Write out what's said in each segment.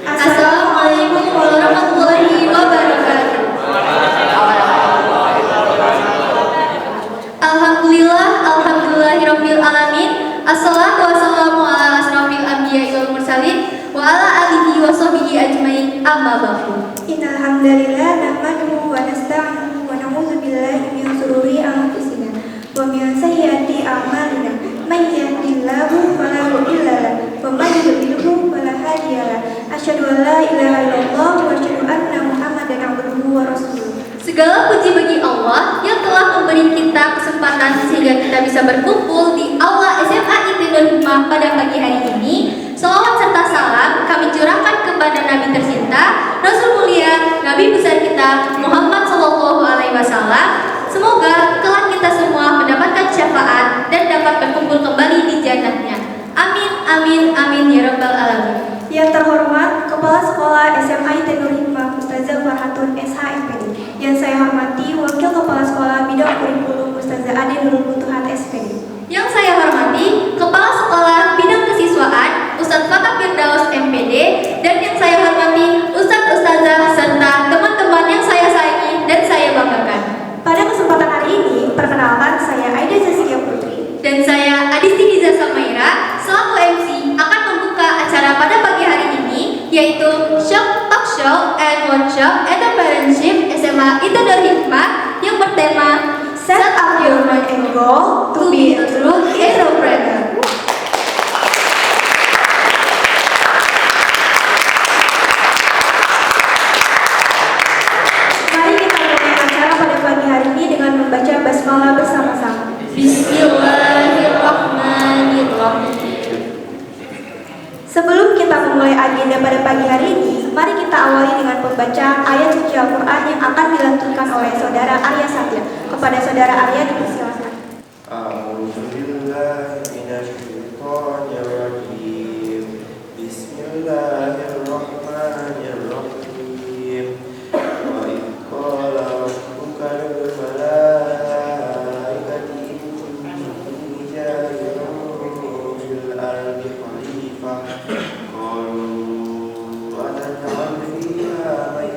Assalamualaikum warahmatullahi wabarakatuh. Alhamdulillahirabbil alamin. Assalatu wassalamu ala asrofil anbiya'i wal mursalin wa ala alihi wa sahbihi ajmain. Amma ba'du. Innal hamdalillah nahmaduhu wa nasta'inuhu wa na'udzu billahi min shururi anfusina wa min sayyiati a'malina. May yahdihillahu fala mudilla lahu wa may yudlilhu fala hadiya lahu. Asyhadu an la ilaha illallah wa asyhadu anna Muhammadan abduhu wa rasuluh. Segala puji bagi Allah yang telah memberi kita kesempatan sehingga kita bisa berkumpul di Aula SMA Intendon Hikmah pada pagi hari ini. Salawat serta salam kami curahkan kepada Nabi tercinta, Rasul mulia, Nabi besar kita Muhammad Sallallahu Alaihi Wasallam. Semoga kelak kita semua mendapatkan syafaat dan dapat berkumpul kembali di jannahnya. Amin, amin, amin ya rabbal alamin. Yang terhormat Kepala Sekolah SMA Intendon Hikmah Ustazah Farhatun SHMPD. Yang saya hormati Wakil Kepala Sekolah Bidang Kurikulum Ustazah Ade Nurul Butuhan SPD. Yang saya hormati Kepala Sekolah Bidang Kesiswaan Ustadz Fatah Firdaus MPD. Dan yang saya hormati Ustadz Ustazah serta teman-teman yang saya sayangi dan saya banggakan. Pada kesempatan hari ini, perkenalkan saya Aida Zaskia Putri. Dan saya Adisti Diza Samaira selaku MC akan membuka acara pada pagi hari ini, yaitu Talk Show and Workshop Entrepreneurship SMA Intendon Hikmah yang bertema Set up your mind and goal to be a true entrepreneur. Mari kita mulai acara pada pagi hari ini dengan membaca basmalah bersama-sama. Bismillahirrahmanirrahim. Sebelum kita memulai agenda pada pagi hari ini, mari kita awali dengan pembacaan ayat suci Al-Quran yang akan dilantunkan oleh Saudara Arya Satya. Kepada Saudara Arya dipersilakan. A'udzubillahiminasyaitonirrajim. Bismillahirrahmanirrahim. Wa idh qala rabbuka lil malaikati inni ja'ilun fil ardi khalifah. Qalu ataj'alu fiha man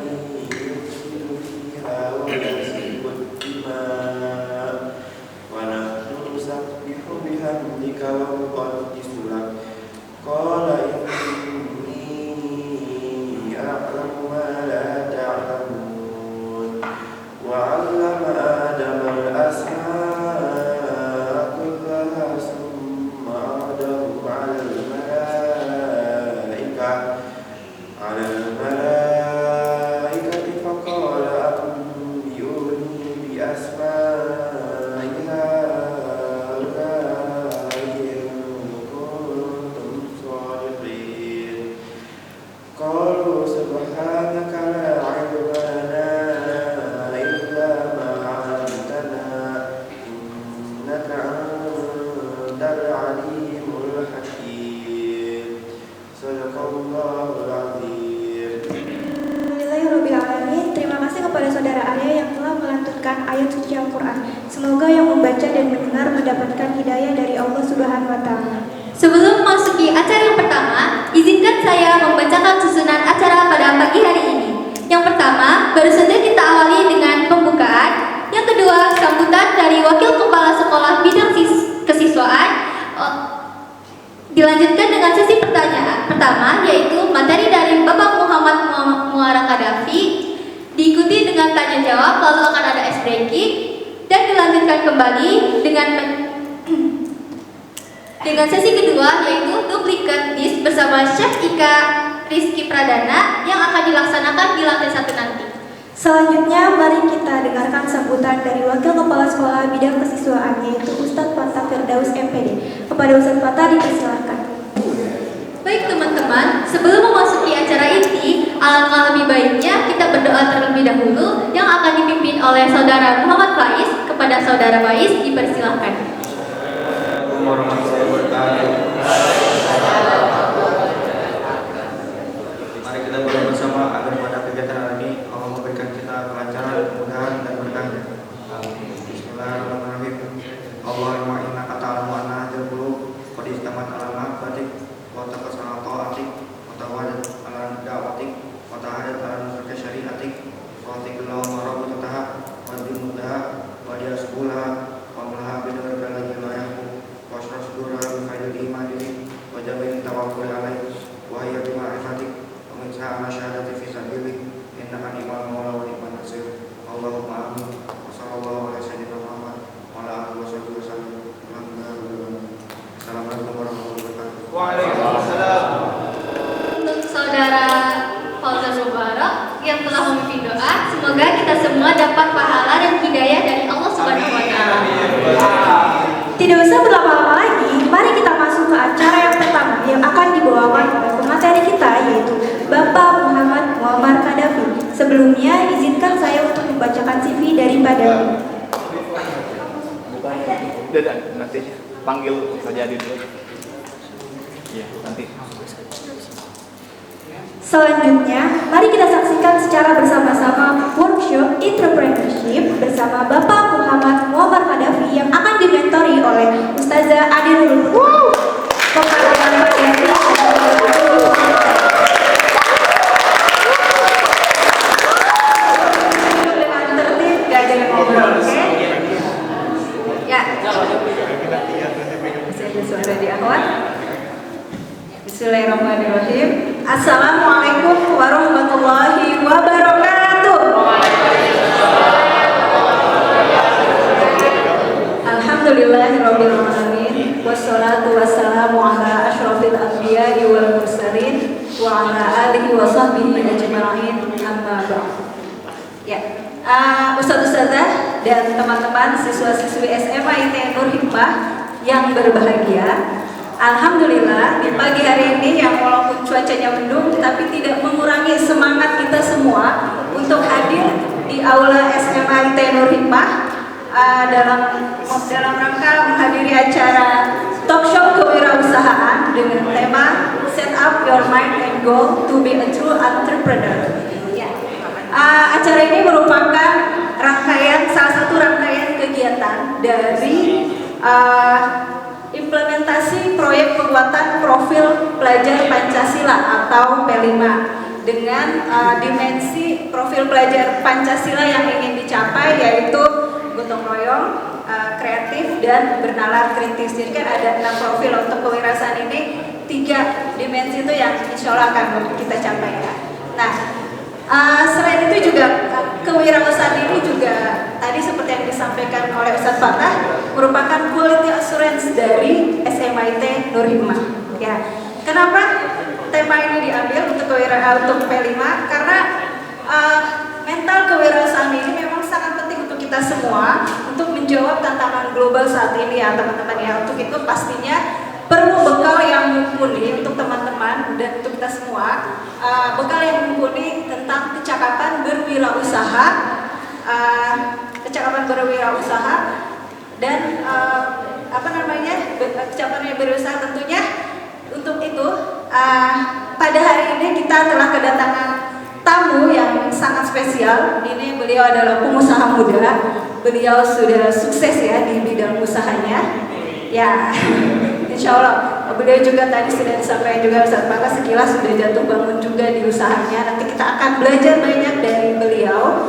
yufsidu fiha wa yasfiku ad-dimaa wa nahnu nusabbihu bihamdika wa nuqaddisu lak. Qala inni a'lamu ma la ta'lamun. Wa 'allama Adama al-asma'a kullaha thumma 'aradahu 'ala al-malaikati faqala anbi'uni bi asma'i ha'ula'i in kuntum shadiqin. Qalu subhanaka la 'ilma lana illa ma 'allamtana innaka antal 'alimul hakim. Shadaqallahul 'azim. Alhamdulillahirrahmanirrahim. Terima kasih kepada Saudara Arya yang telah melantunkan ayat suci Al-Quran. Semoga yang membaca dan mendengar mendapatkan hidayah dari Allah Subhanahu wa Ta'ala. Sebelum memasuki acara yang pertama, izinkan saya membacakan susunan acara pada pagi hari ini. Yang pertama, baru saja kita awali dengan pembukaan. Yang kedua, sambutan dari Wakil Kepala Sekolah Bidang Kesiswaan. Dilanjutkan dengan sesi pertanyaan pertama, yaitu materi dari Bapak Muhammad Muara Kadafi, diikuti dengan tanya jawab, lalu akan ada ice breaking, dan dilanjutkan kembali dengan sesi kedua, yaitu duplicate disk bersama Chef Ika Rizky Pradana yang akan dilaksanakan di lantai 1 nanti. Selanjutnya, mari kita dengarkan sambutan dari Wakil Kepala Sekolah Bidang Kesiswaan, yaitu Ustadz Fatah Firdaus MPD. Kepada Ustadz Fatah dipersilakan. Baik teman-teman, sebelum memasuki acara inti, alangkah lebih baiknya kita berdoa terlebih dahulu yang akan dipimpin oleh Saudara Muhammad Faiz. Kepada Saudara Faiz dipersilakan. Assalamualaikum warahmatullahi wabarakatuh. Mari kita berdoa bersama agar pada kegiatan hari ini Allah memberikan kita kelancaran, kemudahan dan berkahnya. Bismillahirrahmanirrahim. Allahumma innaka ta'lamu anna hadzal qulub qad istamat ala ma'atik wa taqassara ta'atik wa tawana وهيا بمعرفتك ومن سعى شهادتي في سبيلك إنك نعم المولى ونعم النصير اللهم آمين وصلى الله على سيدنا محمد وعلى آله وصحبه وسلم. Assalamualaikum warahmatullahi wabarakatuh. Waalaikumsalam. Untuk saudara Fauzan Mubarak yang telah memimpin doa, semoga kita semua dapat pahala dan hidayah dari Allah Subhanahu wa taala. Tidak usah berlama-lama lagi, mari kita masuk ke acara yang pertama yang akan dibawakan oleh pemateri kita, yaitu Bapak Muhammad Muammar Kadafi. Sebelumnya, izinkan saya untuk membacakan CV daripada Nanti panggil saja dulu. Iya, nanti. Selanjutnya, mari kita saksikan secara bersama-sama workshop entrepreneurship bersama Bapak Muhammad Muammar Kadafi yang akan dimentori oleh Ustazah Adinul Kepala Bapak dengan tertib, gak ada yang ngobrol, oke? Ya. Masih ada suara di awal. Bismillahirrahmanirrahim. Assalamualaikum warahmatullahi wabarakatuh. Alhamdulillahirabbil alamin wassalatu wassalamu ala asyrofil anbiya'i wal mursalin wa ala alihi wa sahbihi ajma'in amma ba'd. Ya, Ustaz-ustazah dan teman-teman siswa-siswi SMA ITN Nur Hikmah yang berbahagia, alhamdulillah di pagi hari ini yang walaupun cuacanya mendung tapi tidak mengurangi semangat kita semua untuk hadir di aula SMA ITN Nur Hikmah dalam rangka menghadiri acara talk show kewirausahaan dengan tema Set Up Your Mind and Goal to Be a True Entrepreneur. Acara ini merupakan salah satu rangkaian kegiatan dari implementasi proyek penguatan profil pelajar Pancasila atau P5 dengan dimensi profil pelajar Pancasila yang ingin dicapai yaitu gotong royong, kreatif, dan bernalar kritis. Jadi kan ada 6 profil untuk kewirausahaan ini, 3 dimensi itu yang insya Allah akan kita capai ya. Nah, selain itu juga kewirausahaan ini juga tadi seperti yang disampaikan oleh Ustadz Fatah merupakan quality assurance dari SMIT Nur Hikmah. Ya, kenapa tema ini diambil untuk P5? Karena mental kewirausahaan ini memang sangat penting untuk kita semua untuk menjawab tantangan global saat ini ya teman-teman ya. Untuk itu pastinya perlu bekal yang mumpuni untuk teman-teman dan untuk kita semua, bekal yang mumpuni tentang kecakapan berwirausaha, dan kecakapan berwirausaha tentunya. Untuk itu pada hari ini kita telah kedatangan tamu yang sangat spesial. Ini beliau adalah pengusaha muda, beliau sudah sukses ya di bidang usahanya ya. Insya Allah beliau juga tadi sudah disampaikan juga Ustaz Fatah sekilas sudah jatuh bangun juga di usahanya. Nanti kita akan belajar banyak dari beliau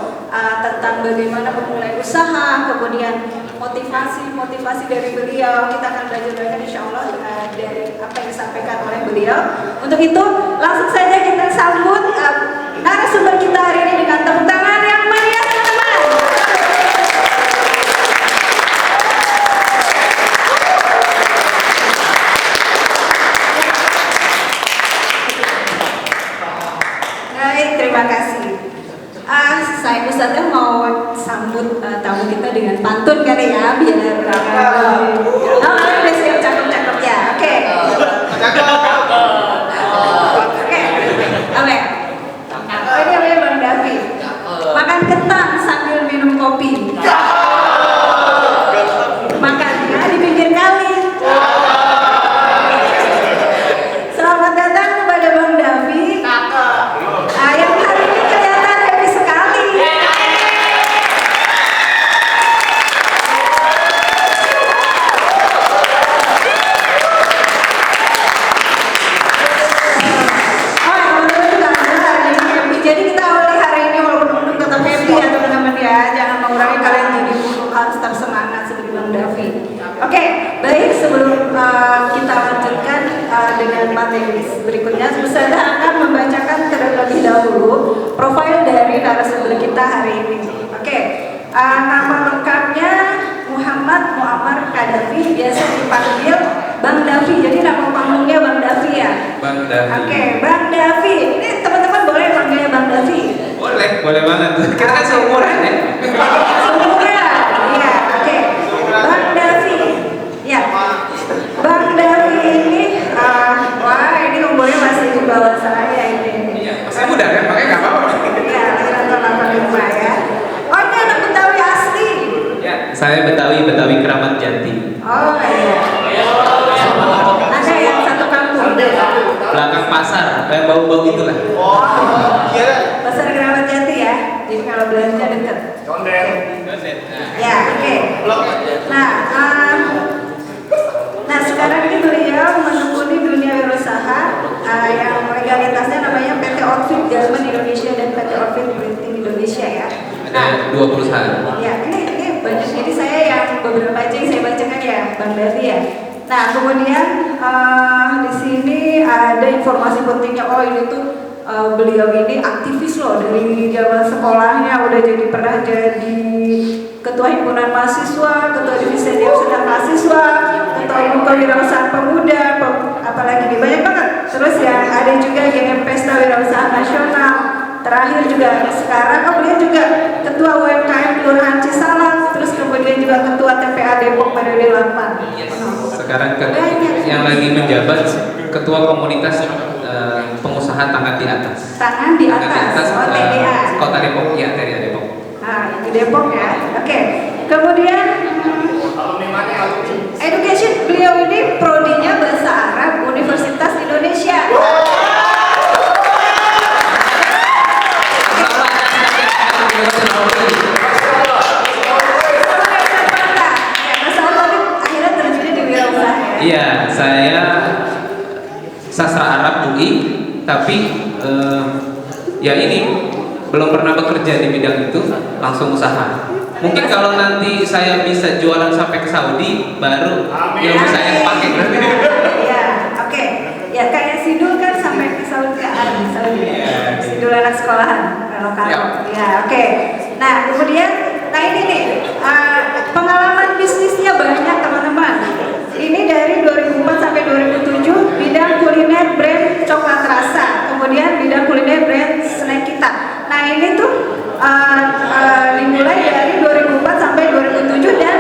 tentang bagaimana memulai usaha, kemudian motivasi dari beliau. Kita akan belajar banyak insya Allah dari apa yang disampaikan oleh beliau. Untuk itu langsung saja kita sambut narasumber kita hari ini dengan tepuk tangan yang meriah teman-teman. Baik, terima kasih. Saya Ustazah mau sambut tamu kita dengan pantun kali ya, biar udah siap cakep-cakep ya. Oke. Ini namanya Bang Davi. Makan kentang sambil minum kopi. Makannya di pinggir kali. Selamat datang kepada Bang Davi. Yang hari ini kelihatan happy sekali. Nama lengkapnya Muhammad Muammar Kadafi, biasa dipanggil Bang Davi. Jadi nama panggungnya Bang Davi ya. Bang Davi. Oke, Bang Davi. Ini teman-teman boleh panggilnya Bang Davi? Boleh banget. Kita kan seumuran ya. Seumuran. Iya, oke. Bang Davi. Ya. Bang Davi ini wah, ini umurnya masih di bawah saya ini. Iya, masih muda kan, makanya nggak apa-apa. Iya, tahun 85 ya. Oh, ini anak Betawi asli. Ya, saya Betawi Keramat Jati. Oh iya. Ada yang satu kampung. Belakang pasar, kayak bau-bau itulah. Pasar Keramat Jati ya. Jadi kalau belanja dekat. Ya, oke. Nah, sekarang ini beliau menekuni dunia wirausaha yang legalitasnya namanya PT Outfit Garment Indonesia dan PT Outfit Printing Indonesia ya. Ada 2 perusahaan. Ya, ini banyak. Jadi saya yang beberapa aja yang saya bacakan ya, Bang Davi ya. Nah, kemudian di sini ada informasi pentingnya. Oh, ini tuh beliau ini aktivis loh dari zaman sekolahnya, udah pernah jadi ketua himpunan mahasiswa, ketua divisi sedang mahasiswa, ketua umum kewirausahaan pemuda, apalagi nih banyak banget. Terus ya ada juga GM Pesta Wirausaha Nasional. Terakhir juga sekarang beliau juga ketua UMKM Kelurahan Cisalang, terus kemudian juga ketua TPA Depok periode 8. Sekarang yang lagi menjabat ketua komunitas pengusaha tangan di atas. Tangan di atas, TDA. Kota Depok, ya TDA Depok. Nah, di Depok ya. Oke. Kemudian education, beliau ini prodinya bahasa Arab Universitas Indonesia. Iya, saya sastra Arab UI, tapi ya ini belum pernah bekerja di bidang itu, langsung usaha. Mungkin kalau nanti saya bisa jualan sampai ke Saudi, baru ilmu saya pakai. Ya, oke. Ya kayak Sidul kan sampai ke Saudi Saudi. Sidul anak sekolahan kalau ya, oke. Nah, kemudian ini nih pengalaman bisnisnya banyak teman-teman. Ini dari 2004 sampai 2007 bidang kuliner brand coklat rasa, kemudian bidang kuliner brand snack kita. Nah ini tuh dimulai dari 2004 sampai 2007 dan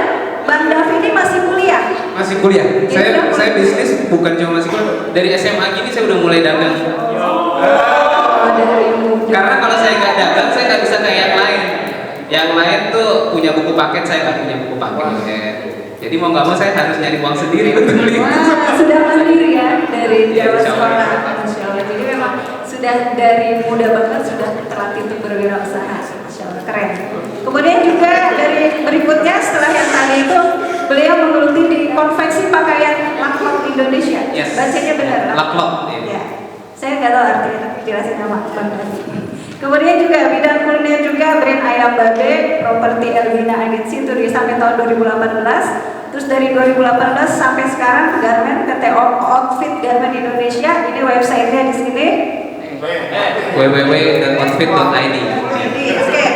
Bang Davi ini masih kuliah. Masih kuliah. Saya bisnis bukan cuma masih kuliah. Dari SMA gini saya udah mulai dagang. Karena kalau saya nggak dagang saya nggak bisa kayak yang lain. Yang lain tuh punya buku paket, saya nggak punya buku paket. Jadi mau nggak mau saya harus nyari uang sendiri untuk beli. Wah, sudah mandiri ya dari zaman sekolah. Masya Allah. Jadi memang sudah dari muda banget sudah terlatih untuk berwirausaha. Masya Allah, keren. Kemudian juga dari berikutnya setelah yang tadi itu beliau menggeluti di konveksi pakaian Laklok Indonesia. Yes. Bacanya benar? Laklok. Ya. Saya nggak tahu artinya, tapi jelasin nama Bang Davi. Kemudian juga bidang kuliner juga brand Ayam Babe, properti Elvina Agency itu sampai tahun 2018. Terus dari 2018 sampai sekarang Garment PT Outfit Garment Indonesia, ini websitenya di sini. www.outfit.id. Oke.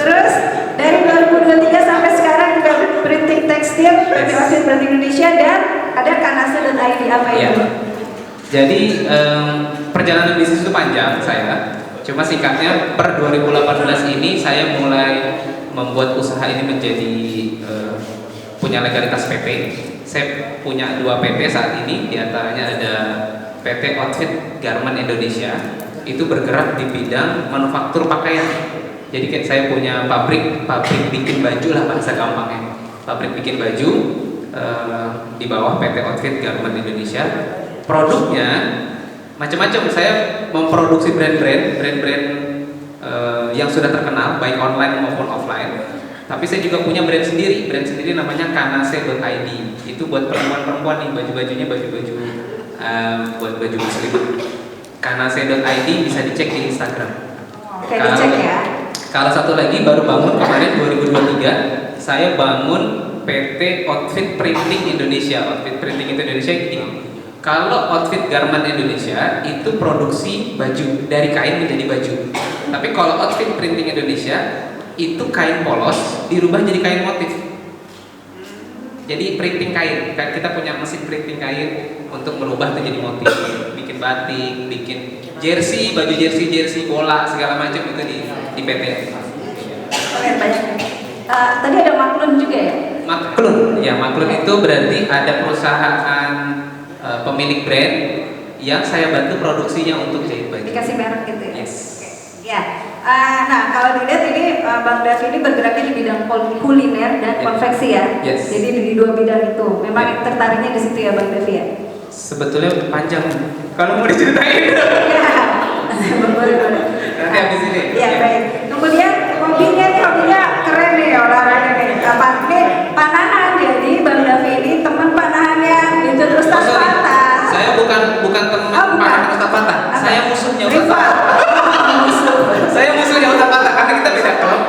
Terus dari 2023 sampai sekarang juga printing tekstil PT Outfit Printing Indonesia dan ada kanase.id apa itu? Ya. Jadi perjalanan bisnis itu panjang saya. Cuma singkatnya per 2018 ini saya mulai membuat usaha ini menjadi punya legalitas PP. Saya punya 2 PT saat ini, diantaranya ada PT Outfit Garment Indonesia, itu bergerak di bidang manufaktur pakaian. Jadi kayak saya punya pabrik bikin baju lah bahasa gampangnya. Pabrik bikin baju di bawah PT Outfit Garment Indonesia. Produknya macam-macam. Saya memproduksi brand-brand yang sudah terkenal baik online maupun offline. Tapi saya juga punya brand sendiri namanya kanase.id. Itu buat perempuan-perempuan nih, baju-bajunya baju-baju buat baju muslimah. Kanase.id bisa dicek di Instagram. Oke, dicek ya. Kalau satu lagi baru bangun kemarin 2023, saya bangun PT Outfit Printing Indonesia. Outfit Printing Indonesia ini. Kalau Outfit Garment Indonesia itu produksi baju dari kain menjadi baju. Tapi kalau Outfit Printing Indonesia itu kain polos dirubah jadi kain motif. Jadi printing kain, kita punya mesin printing kain untuk merubah itu jadi motif, bikin batik, bikin jersey, baju jersey bola segala macam itu di PT. Oke, banyak. Tadi ada Maklun juga ya? Maklun itu berarti ada perusahaan pemilik brand yang saya bantu produksinya untuk jahit baju. Dikasih merek gitu ya? Yes. Oke. Ya. Nah, kalau dilihat ini Bang Davi ini bergeraknya di bidang kuliner dan konveksi ya. Yes. Jadi di dua bidang itu. Memang tertariknya di situ ya Bang Davi ya. Sebetulnya panjang kalau mau diceritain. Ya. Boleh. Nanti habis ini. Iya, baik. Kemudian hobinya keren nih olahraga nih. Apa nih? Panahan. Jadi Bang Davi ini teman panahannya itu terus tas patah. Saya bukan teman panahan Ustaz Patah. Saya musuhnya Ustaz Rival. Patah. Saya musuhnya Ustaz Patah karena kita beda klub.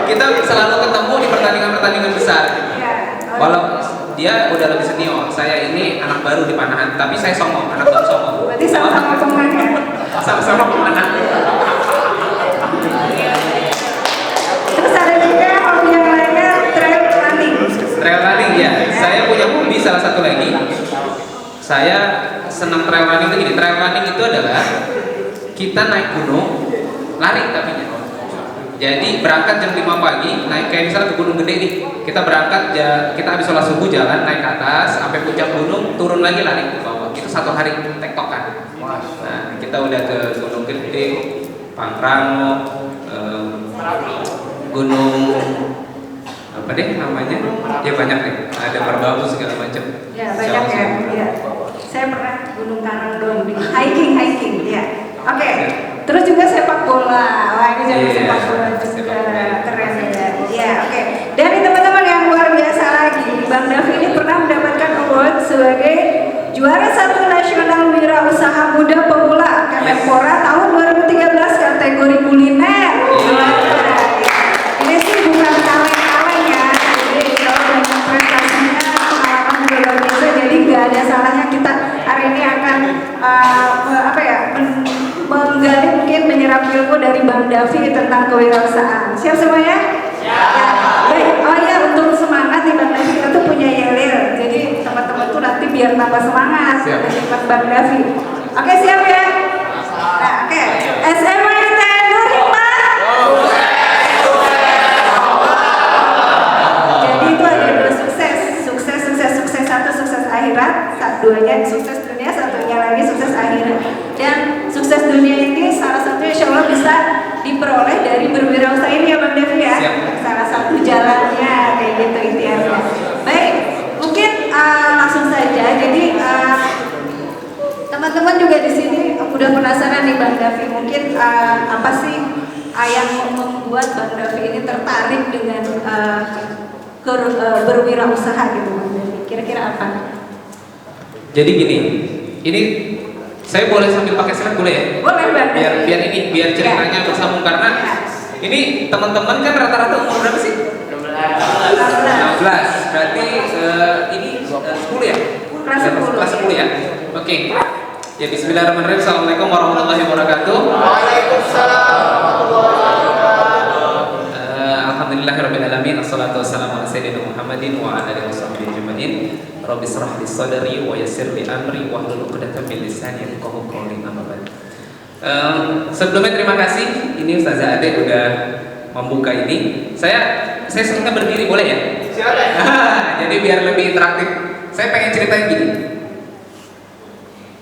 Kita selalu ketemu di pertandingan besar. Ya. Walau dia udah lebih senior, saya ini anak baru di panahan, tapi saya songong, anak baru songong. Berarti sama-sama pemain ya. Sama-sama pemanah. Terus ada juga hobi yang lainnya trail running. Trail running ya. Saya punya hobi salah satu lagi. Saya senang trail running itu gini. Trail running itu adalah kita naik gunung, lari tapi jadi berangkat jam 5 pagi, naik kayak misalnya ke Gunung Gede nih. Kita berangkat, kita habis sholat subuh jalan naik ke atas sampai puncak gunung, turun lagi lari ke bawah. Itu 1 hari tektokan. Nah, kita udah ke Gunung Gede, Pangrango, Gunung apa deh namanya? Ya banyak deh. Ada Merbabu segala macam. Ya banyak ya. Ya. Saya pernah Gunung Karangdong, hiking ya. Oke. Terus juga sepak bola. Wah ini jadi sepak bola juga keren ya. Ya oke. Dari teman-teman yang luar biasa lagi, Bang Davi ini pernah mendapatkan award sebagai juara 1 nasional wirausaha muda pemula Kemenpora tahun 2013 kategori kuliner. Ini sih bukan kaleng-kaleng ya. Jadi kalau banyak prestasinya, pengalaman juga luar biasa. Jadi nggak ada salahnya kita hari ini akan menggali mungkin menyerap ilmu dari Bang Davi tentang kewirausahaan. Siap semuanya? Ya. Baik. Oh ya, untuk semangat nih Bang Davi kita tuh punya yel-yel. Jadi teman-teman tuh nanti biar tambah semangat dengan Bang Davi. Oke, siap ya? Nah, oke. SMA ITN Nur Hikmah. Jadi itu ada 2 sukses 1 sukses akhirat, 2-nya sukses dunia, 1-nya lagi sukses akhirat. Dan sukses dunia ini salah satu insya Allah bisa diperoleh dari berwirausaha ini ya Bang Davi ya. Salah satu jalannya kayak gitu intinya. Baik, mungkin langsung saja. Jadi teman-teman juga di sini udah penasaran nih Bang Davi. Mungkin apa sih yang membuat Bang Davi ini tertarik dengan berwirausaha gitu Bang Davi? Kira-kira apa? Jadi gini, ini saya boleh sambil pakai slide boleh ya? Boleh Bang Davi. Biar ceritanya bersambung karena ini teman-teman kan rata-rata umur berapa sih? 16. Berarti ini 10 ya? Kelas 10 ya? Oke. Ya bismillahirrahmanirrahim. Assalamualaikum warahmatullahi wabarakatuh. Alhamdulillahirabbil alamin. Assalatu wassalamu ala sayyidina Muhammadin wa ala alihi washabbihi ajmain. Rabbi shrah li sadri wa yassir li amri wahlul 'uqdatam min lisani yafqahu qawli. Amma ba'd. Sebelumnya terima kasih. Ini Ustazah Ade udah membuka ini. Saya senangnya berdiri boleh ya? Silakan. Jadi biar lebih interaktif. Saya pengen ceritain gini.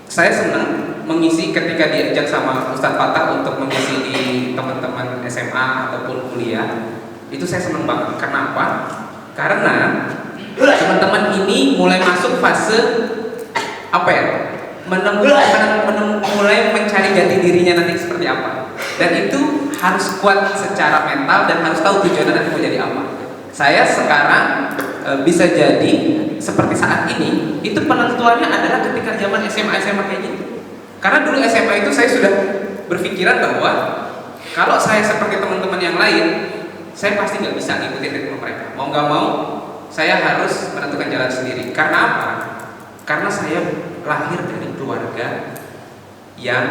Saya senang mengisi ketika diajak sama Ustadz Fatah untuk mengisi di teman-teman SMA ataupun kuliah. Itu saya senang banget. Kenapa? Karena teman-teman ini mulai masuk fase apa ya? Mulai mencari jati dirinya nanti seperti apa. Dan itu harus kuat secara mental dan harus tahu tujuannya nanti mau jadi apa. Saya sekarang bisa jadi seperti saat ini, itu penentuannya adalah ketika zaman SMA kayak gini. Karena dulu SMA itu saya sudah berpikiran bahwa kalau saya seperti teman-teman yang lain, saya pasti nggak bisa ngikutin ritme mereka. Mau nggak mau, saya harus menentukan jalan sendiri. Karena apa? Karena saya lahir dari keluarga yang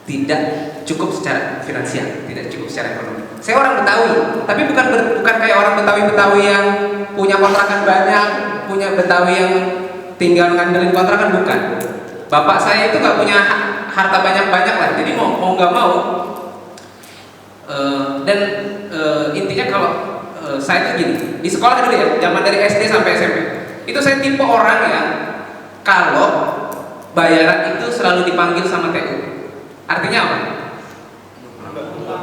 tidak cukup secara finansial, tidak cukup secara ekonomi. Saya orang Betawi, tapi bukan kayak orang Betawi yang punya kontrakan banyak, punya Betawi yang tinggal ngandelin kontrakan, bukan. Bapak saya itu nggak punya harta banyak-banyak lah, jadi mau nggak mau. Intinya kalau saya itu gini, di sekolah dulu ya, zaman dari SD sampai SMP, itu saya tipe orang yang kalau bayaran itu selalu dipanggil sama TU. Artinya apa?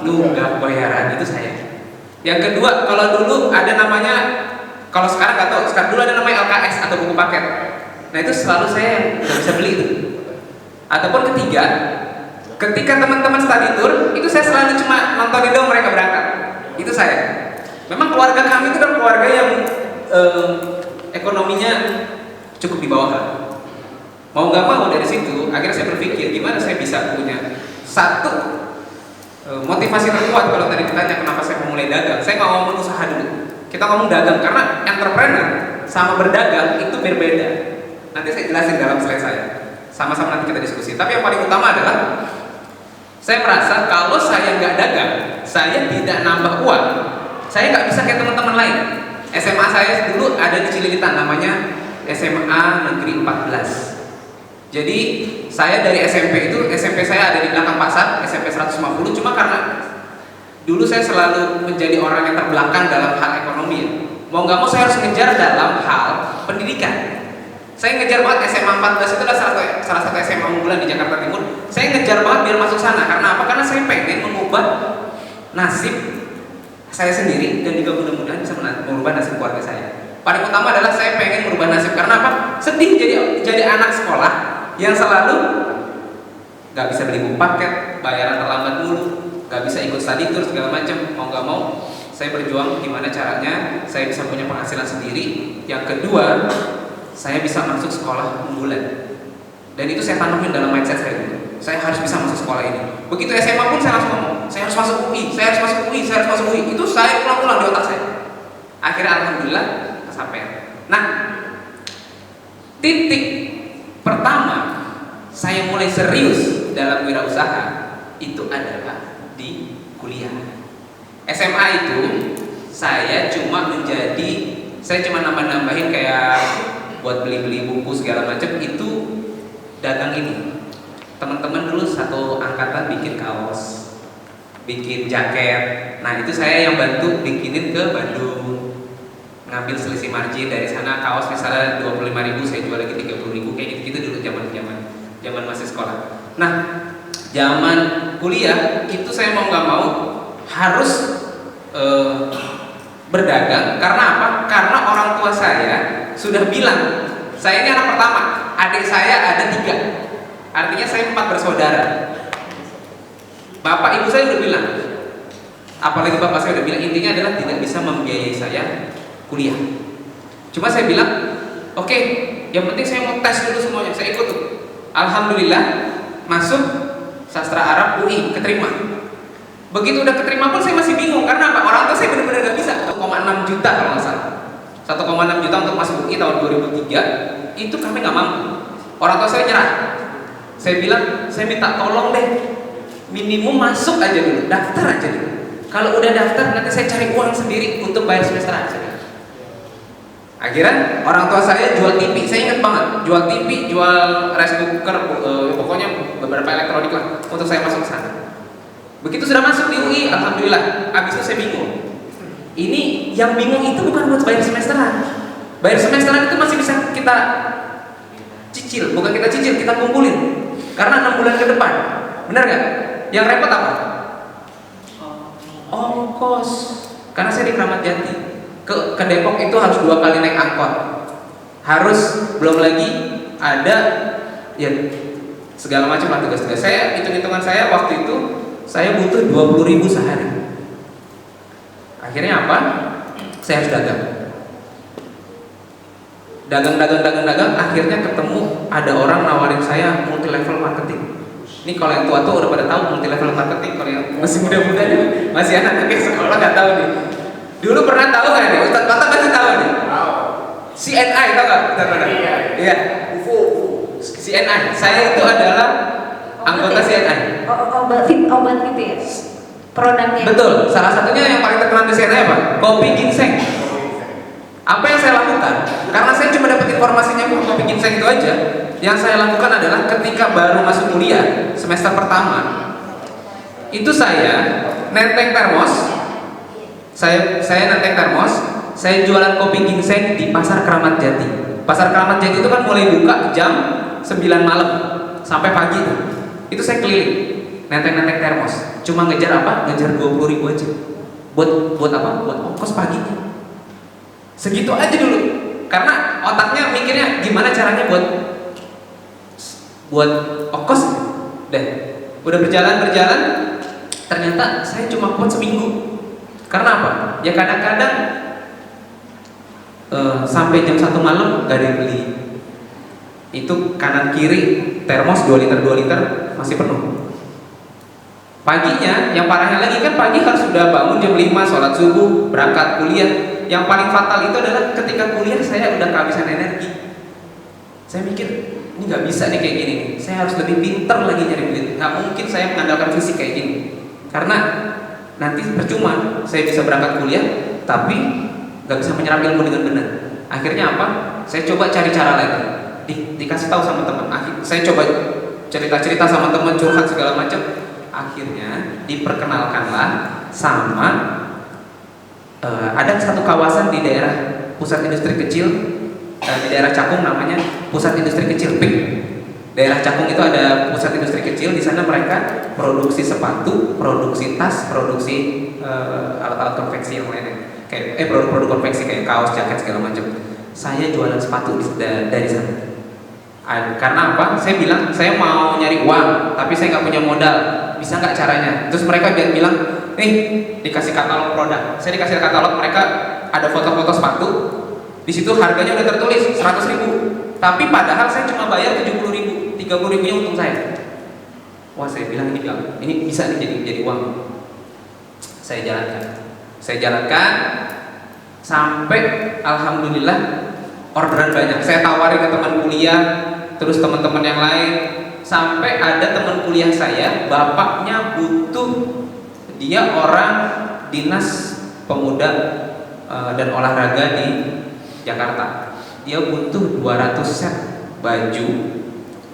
Nunggak bayaran, itu saya. Yang kedua, kalau dulu ada namanya, kalau sekarang nggak tahu, sekarang dulu ada namanya LKS atau buku paket. Nah itu selalu saya yang nggak bisa beli itu. Ataupun ketiga, ketika teman-teman study tour, itu saya selalu cuma nontonin dong mereka berangkat. Itu saya. Memang keluarga kami itu adalah keluarga yang ekonominya cukup di bawah lah. Mau nggak mau dari situ, akhirnya saya berpikir gimana saya bisa punya satu motivasi terkuat. Kalau tadi ditanya kenapa saya memulai dagang, saya nggak ngomong usaha dulu. Kita ngomong dagang karena entrepreneur sama berdagang itu berbeda. Nanti saya jelasin dalam slide saya. Sama-sama nanti kita diskusi. Tapi yang paling utama adalah saya merasa kalau saya nggak dagang, saya tidak nambah uang. Saya nggak bisa kayak teman-teman lain. SMA saya dulu ada di Cililitan, namanya SMA Negeri 14. Jadi saya dari SMP saya ada di belakang pasar, SMP 150. Cuma karena dulu saya selalu menjadi orang yang terbelakang dalam hal ekonomi ya. Mau nggak mau saya harus ngejar dalam hal pendidikan. Saya ngejar banget SMA 14 itu adalah salah satu SMA unggulan di Jakarta Timur. Saya ngejar banget biar masuk sana. Karena apa? Karena saya pengen mengubah nasib saya sendiri dan juga mudah-mudahan bisa merubah nasib keluarga saya. Paling utama adalah saya pengen merubah nasib. Karena apa? Sedih jadi anak sekolah yang selalu nggak bisa beli buku paket, bayaran terlambat mulu, nggak bisa ikut study tour segala macam. Mau nggak mau, saya berjuang gimana caranya saya bisa punya penghasilan sendiri. Yang kedua, saya bisa masuk sekolah unggulan. Dan itu saya tanamin dalam mindset saya dulu. Saya harus bisa masuk sekolah ini. Begitu SMA pun saya langsung ngomong, saya harus masuk UI, saya harus masuk UI, saya harus masuk UI. Itu saya ulang-ulang di otak saya. Akhirnya alhamdulillah kesampaian. Nah, titik pertama saya mulai serius dalam wirausaha itu adalah di kuliah. SMA itu saya cuma nambah-nambahin kayak buat beli-beli buku segala macam, itu dagang ini. Teman-teman dulu satu angkatan bikin kaos, bikin jaket. Nah itu saya yang bantu bikinin ke Bandung, ngambil selisih margin dari sana. Kaos misalnya 25.000 saya jual lagi 30.000, kayak gitu-gitu dulu zaman masih sekolah. Nah zaman kuliah itu saya mau nggak mau harus berdagang. Karena apa? Karena orang tua saya sudah bilang, saya ini anak pertama, adik saya ada 3, artinya saya 4 bersaudara. Bapak ibu saya udah bilang, apalagi bapak saya udah bilang, intinya adalah tidak bisa membiayai saya kuliah. Cuma saya bilang, oke, yang penting saya mau tes dulu semuanya, saya ikut tuh. Alhamdulillah masuk sastra Arab UI, keterima. Begitu udah keterima pun saya masih bingung, karena apa? Orang tua saya benar-benar gak bisa. 1,6 juta kalau nggak salah, 1,6 juta untuk masuk UI tahun 2003, itu kami nggak mampu. Orang tua saya nyerah. Saya bilang, saya minta tolong deh, minimum masuk aja dulu, daftar aja dulu. Kalau udah daftar nanti saya cari uang sendiri untuk bayar semester aja. Akhirnya orang tua saya jual TV, saya ingat banget, jual TV, jual rice cooker, pokoknya beberapa elektronik lah untuk saya masuk ke sana. Begitu sudah masuk di UI, alhamdulillah. Abis itu saya bingung. Ini yang bingung itu bukan buat bayar semesteran. Bayar semesteran itu masih bisa kita cicil, bukan kita cicil, kita kumpulin. Karena 6 bulan ke depan, benar nggak? Yang repot apa? Ongkos. Karena saya di Kramat Jati, ke Depok itu harus 2 kali naik angkot. Harus belum lagi ada ya segala macam lah tugas-tugas. Saya hitung-hitungan saya waktu itu saya butuh 20.000 sehari. Akhirnya apa? Saya harus dagang. Dagang. Akhirnya ketemu ada orang nawarin saya multi level marketing. Ini kalau yang tua udah pada tahu multi level marketing. Kalau yang masih muda-muda nih, masih anak-anak sekolah nggak tahu nih. Dulu pernah tahu nggak nih? Ustadz Bata pasti tahu nih. CNI tahu nggak? Iya. CNI. Saya itu adalah anggota CNI. obat gitu ya, produknya. Betul, salah satunya yang paling terkenal di sana apa? Kopi ginseng. Apa yang saya lakukan? Karena saya cuma dapat informasinya kopi ginseng itu aja. Yang saya lakukan adalah ketika baru masuk kuliah semester pertama, itu saya nenteng termos. Saya nenteng termos. Saya jualan kopi ginseng di Pasar Keramat Jati. Pasar Keramat Jati itu kan mulai buka jam 9 malam sampai pagi tuh. Itu saya keliling nenteng termos. Cuma ngejar apa? Ngejar 20.000 aja. Buat apa? Buat ongkos paginya. Segitu aja dulu. Karena otaknya mikirnya gimana caranya buat ongkos. Deh. Udah berjalan, ternyata saya cuma kuat seminggu. Karena apa? Ya kadang-kadang sampai jam 1 malam gak ada yang beli. Itu kanan kiri termos 2 liter masih penuh. Paginya yang parahnya lagi kan pagi harus sudah bangun jam 5 sholat subuh berangkat kuliah. Yang paling fatal itu adalah ketika kuliah saya udah kehabisan energi. Saya mikir ini nggak bisa nih kayak gini. Saya harus lebih pinter lagi nyari duit. Nggak mungkin saya mengandalkan fisik kayak gini. Karena nanti percuma saya bisa berangkat kuliah tapi nggak bisa menyerap ilmu dengan benar. Akhirnya apa? Saya coba cari cara lagi. Dikasih tahu sama teman. Saya coba cerita sama teman, curhat segala macam. Akhirnya diperkenalkanlah sama ada satu kawasan di daerah pusat industri kecil di daerah Cakung, namanya Pusat Industri Kecil PIK. Daerah Cakung itu ada pusat industri kecil. Di sana mereka produksi sepatu, produksi tas, produksi alat-alat konveksi yang lainnya. Kayak produk-produk konveksi kayak kaos, jaket segala macam. Saya jualan sepatu dari sana. Karena apa? Saya bilang saya mau nyari uang, tapi saya nggak punya modal. Bisa nggak caranya? Terus mereka bilang, dikasih katalog produk. Saya dikasih katalog, mereka ada foto-foto sepatu. Di situ harganya udah tertulis 100.000. Tapi padahal saya cuma bayar 70.000, 30.000-nya untung saya. Wah, saya bilang ini bisa nih jadi uang. Saya jalankan sampai alhamdulillah orderan banyak. Saya tawarin ke teman kuliah, terus teman-teman yang lain, sampai ada teman kuliah saya, bapaknya butuh, dia orang dinas pemuda dan olahraga di Jakarta. Dia butuh 200 set baju,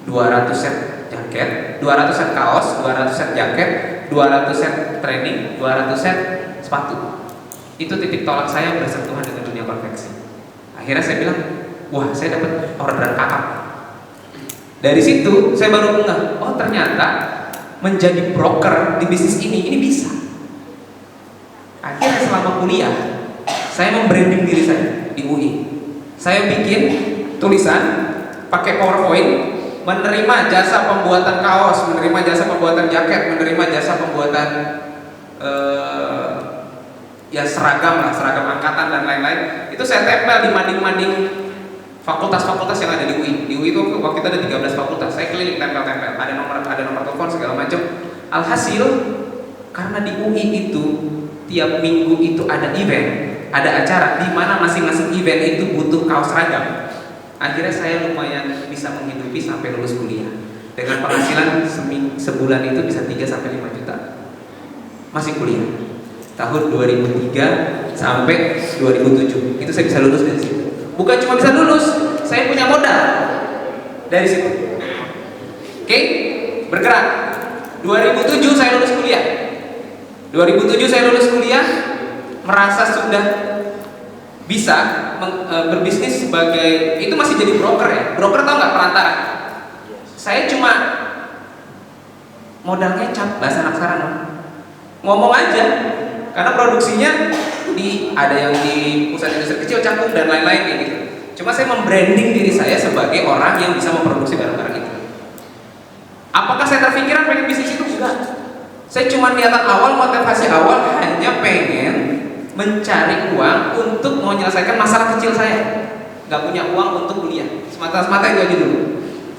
200 set jaket, 200 set kaos, 200 set jaket, 200 set training, 200 set sepatu. Itu titik tolak saya bersentuhan dengan dunia konveksi. Akhirnya saya bilang, wah, saya dapat orderan kakak. Dari situ saya baru ngeh, oh ternyata menjadi broker di bisnis ini bisa. Akhirnya selama kuliah saya membranding diri saya di UI. Saya bikin tulisan pakai PowerPoint, menerima jasa pembuatan kaos, menerima jasa pembuatan jaket, menerima jasa pembuatan seragam angkatan dan lain-lain. Itu saya tempel di mading-mading fakultas-fakultas yang ada di UI. Di UI itu waktu itu ada 13 fakultas. Saya keliling tempel-tempel, ada nomor telepon segala macam. Alhasil karena di UI itu tiap minggu itu ada event, ada acara di mana masing-masing event itu butuh kaos seragam. Akhirnya saya lumayan bisa menghidupi sampai lulus kuliah. Dengan penghasilan sebulan itu bisa 3 sampai 5 juta. Masih kuliah. Tahun 2003 sampai 2007. Itu saya bisa lulus dari situ. Bukan cuma bisa lulus, saya punya modal dari situ. Oke? Bergerak. 2007 saya lulus kuliah. 2007 saya lulus kuliah, merasa sudah bisa berbisnis sebagai, itu masih jadi broker ya. Broker tau nggak, perantara. Saya cuma modal ngecap, bahasa anak sekarang, ngomong aja. Karena produksinya ada yang di pusat industri kecil, Cakung dan lain-lain kayak gitu. Cuma saya membranding diri saya sebagai orang yang bisa memproduksi barang-barang itu. Apakah saya terpikiran pengen bisnis itu? Enggak. Saya cuma niatan awal, motivasi awal hanya pengen mencari uang untuk menyelesaikan masalah kecil saya. Gak punya uang untuk kuliah. Semata-mata itu aja dulu.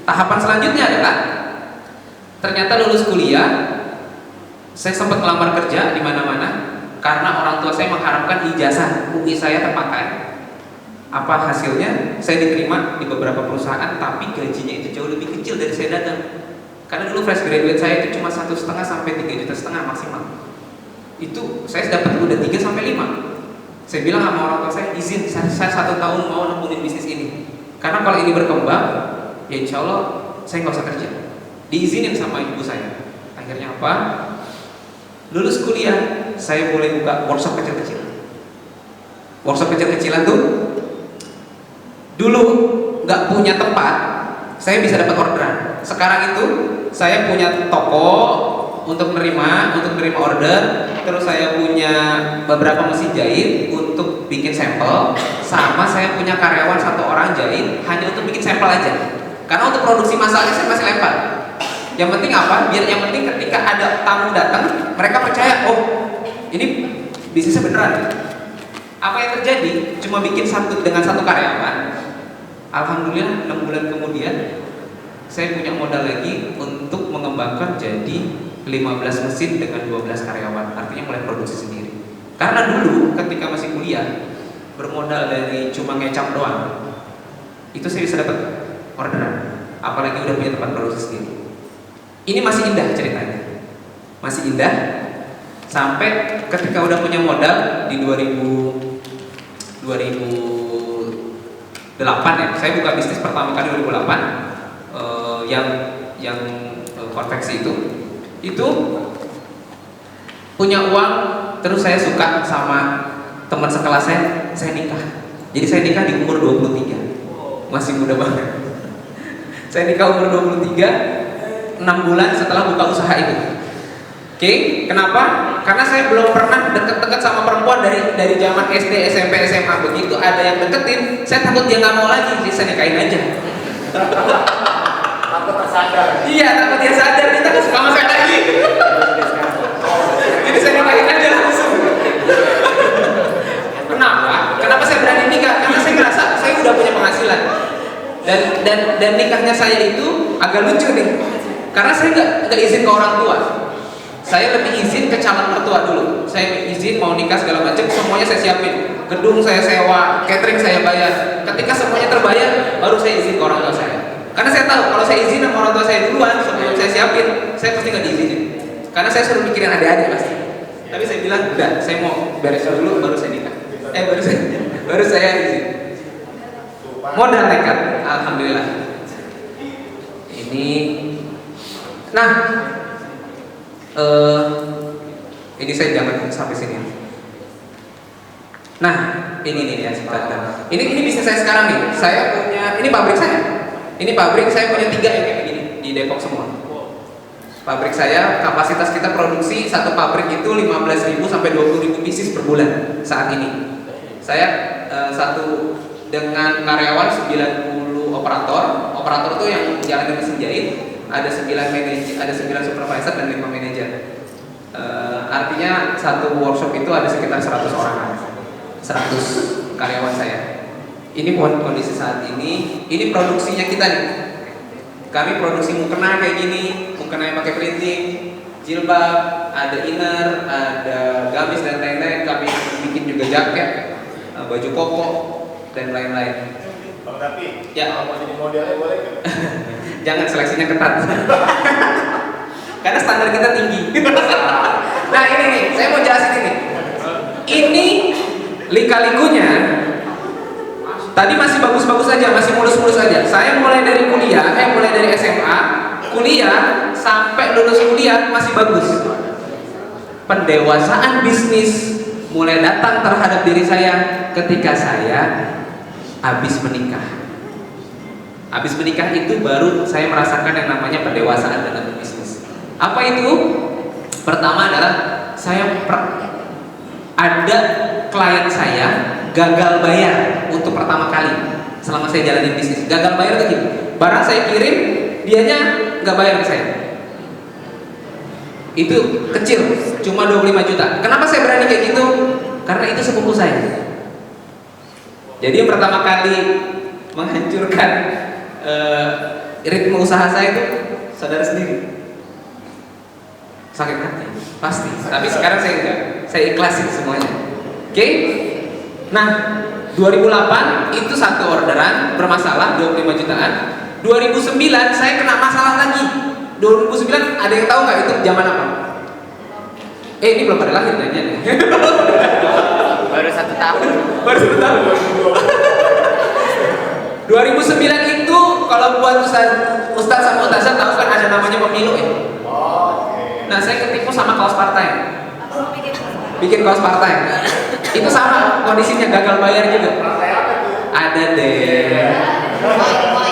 Tahapan selanjutnya adalah ternyata lulus kuliah, saya sempat melamar kerja di mana-mana karena orang tua saya mengharapkan ijazah UI saya terpakai. Apa hasilnya? Saya diterima di beberapa perusahaan, tapi gajinya itu jauh lebih kecil dari saya dagang. Karena dulu fresh graduate saya itu cuma 1,5 sampai 3,5 juta maksimal. Itu saya dapat udah 3 sampai 5. Saya bilang sama orang tua saya, izin saya 1 tahun mau nekunin bisnis ini. Karena kalau ini berkembang, ya insya Allah saya nggak usah kerja. Diizinin sama ibu saya. Akhirnya apa? Lulus kuliah, saya mulai buka workshop kecil-kecilan. Workshop kecil-kecilan tuh dulu nggak punya tempat, saya bisa dapat orderan. Sekarang itu saya punya toko untuk menerima order, terus saya punya beberapa mesin jahit untuk bikin sampel, sama saya punya karyawan 1 orang jahit hanya untuk bikin sampel aja. Karena untuk produksi massalnya saya masih lempar. Yang penting apa? Biar yang penting ketika ada tamu datang, mereka percaya, oh ini bisnisnya beneran. Apa yang terjadi? Cuma bikin dengan satu karyawan. Alhamdulillah 6 bulan kemudian saya punya modal lagi untuk mengembangkan jadi 15 mesin dengan 12 karyawan. Artinya mulai produksi sendiri. Karena dulu ketika masih kuliah bermodal dari cuma ngecap doang, itu saya bisa dapat orderan. Apalagi udah punya tempat produksi sendiri. Ini masih indah ceritanya, masih indah sampai ketika udah punya modal di 2008 ya, saya buka bisnis pertama kali 2008 yang konveksi itu punya uang, terus saya suka sama teman sekelas saya nikah. Jadi saya nikah di umur 23, masih muda banget. Saya nikah umur 23. 6 bulan setelah buka usaha itu. Oke, kenapa? Karena saya belum pernah deket-deket sama perempuan dari zaman SD, SMP, SMA. Begitu ada yang deketin, saya takut dia nggak mau lagi, jadi saya nikahin aja. Takut tersadar. Iya, takut dia sadar dia takut suka sama saya lagi. Jadi saya nikahin aja langsung. Kenapa? Kenapa saya berani nikah? Karena saya ngerasa saya udah punya penghasilan. Dan nikahnya saya itu agak lucu nih. Karena saya nggak izin ke orang tua, saya lebih izin ke calon mertua dulu. Saya izin mau nikah segala macam, semuanya saya siapin. Gedung saya sewa, catering saya bayar. Ketika semuanya terbayar, baru saya izin ke orang tua saya. Karena saya tahu kalau saya izin sama orang tua saya duluan sebelum saya siapin, saya pasti nggak diizinin. Karena saya suruh mikirin adik-adik pasti. Tapi saya bilang udah, saya mau beres dulu baru saya nikah. Baru saya izin. Modal nekat, alhamdulillah. Nah, ini saya jangan sampai sini. Nah, ini ya sebentar. Ini bisnis saya sekarang nih. Saya punya, ini pabrik saya. Ini pabrik saya punya 3 yang kayak begini di Depok semua. Pabrik saya, kapasitas kita produksi satu pabrik itu 15.000 sampai 20.000 pieces per bulan saat ini. Saya satu dengan karyawan 90 operator. Operator itu yang jalanin mesin jahit. Ada 9 manajer, ada 9 supervisor dan 5 manajer. Artinya satu workshop itu ada sekitar 100 orang, 100 karyawan saya. Ini buat kondisi saat ini. Ini produksinya kita nih. Kami produksi mukena kayak gini, mukena yang pakai printing, jilbab, ada inner, ada gamis dan lain-lain. Kami bikin juga jaket, baju koko dan lain-lain. Tapi ya, kalau mau jadi modelnya boleh kan? Jangan, seleksinya ketat. Karena standar kita tinggi. Nah ini nih, saya mau jelasin ini. Ini lika-likunya tadi masih bagus-bagus aja, masih mulus-mulus aja. Saya mulai dari mulai dari SMA, kuliah sampai lulus kuliah masih bagus. Pendewasaan bisnis mulai datang terhadap diri saya ketika saya habis menikah. Habis menikah itu baru saya merasakan yang namanya pendewasaan dalam berbisnis. Apa itu? Pertama adalah ada klien saya gagal bayar untuk pertama kali selama saya jalanin bisnis. Gagal bayar itu gini, barang saya kirim, dianya nggak bayar ke saya. Itu kecil, cuma 25 juta. Kenapa saya berani kayak gitu? Karena itu sepupu saya. Jadi yang pertama kali menghancurkan ritme usaha saya itu saudara sendiri. Sakit hati, pasti. Tapi sekarang saya enggak, saya ikhlasin semuanya. Oke? Nah, 2008 itu satu orderan bermasalah 25 jutaan. 2009 saya kena masalah lagi. 2009 ada yang tahu nggak itu zaman apa? Ini belum ada lahir nanya nih. Baru 1 tahun. Baru 1 tahun. 2009 itu kalau buat Ustaz sama Ustazah tahu kan ada namanya pemilu ya. Nah saya ketipu sama kaos partai. Bikin kaos partai. Itu sama kondisinya, gagal bayar juga. Ada deh.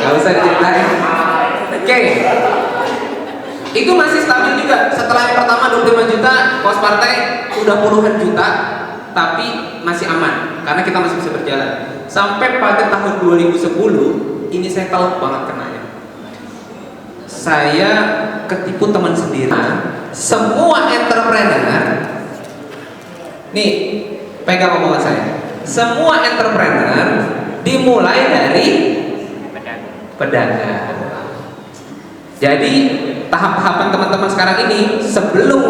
Gak usah diceritain. Oke. Itu masih stabil juga. Setelah yang pertama 25 juta, kaos partai udah puluhan juta, tapi masih aman karena kita masih bisa berjalan. Sampai pada tahun 2010, ini saya tahu banget kenanya. Saya ketipu teman sendiri. Semua entrepreneur, nih pegang omongan saya. Semua entrepreneur dimulai dari pedagang. Jadi tahap-tahapan teman-teman sekarang ini sebelum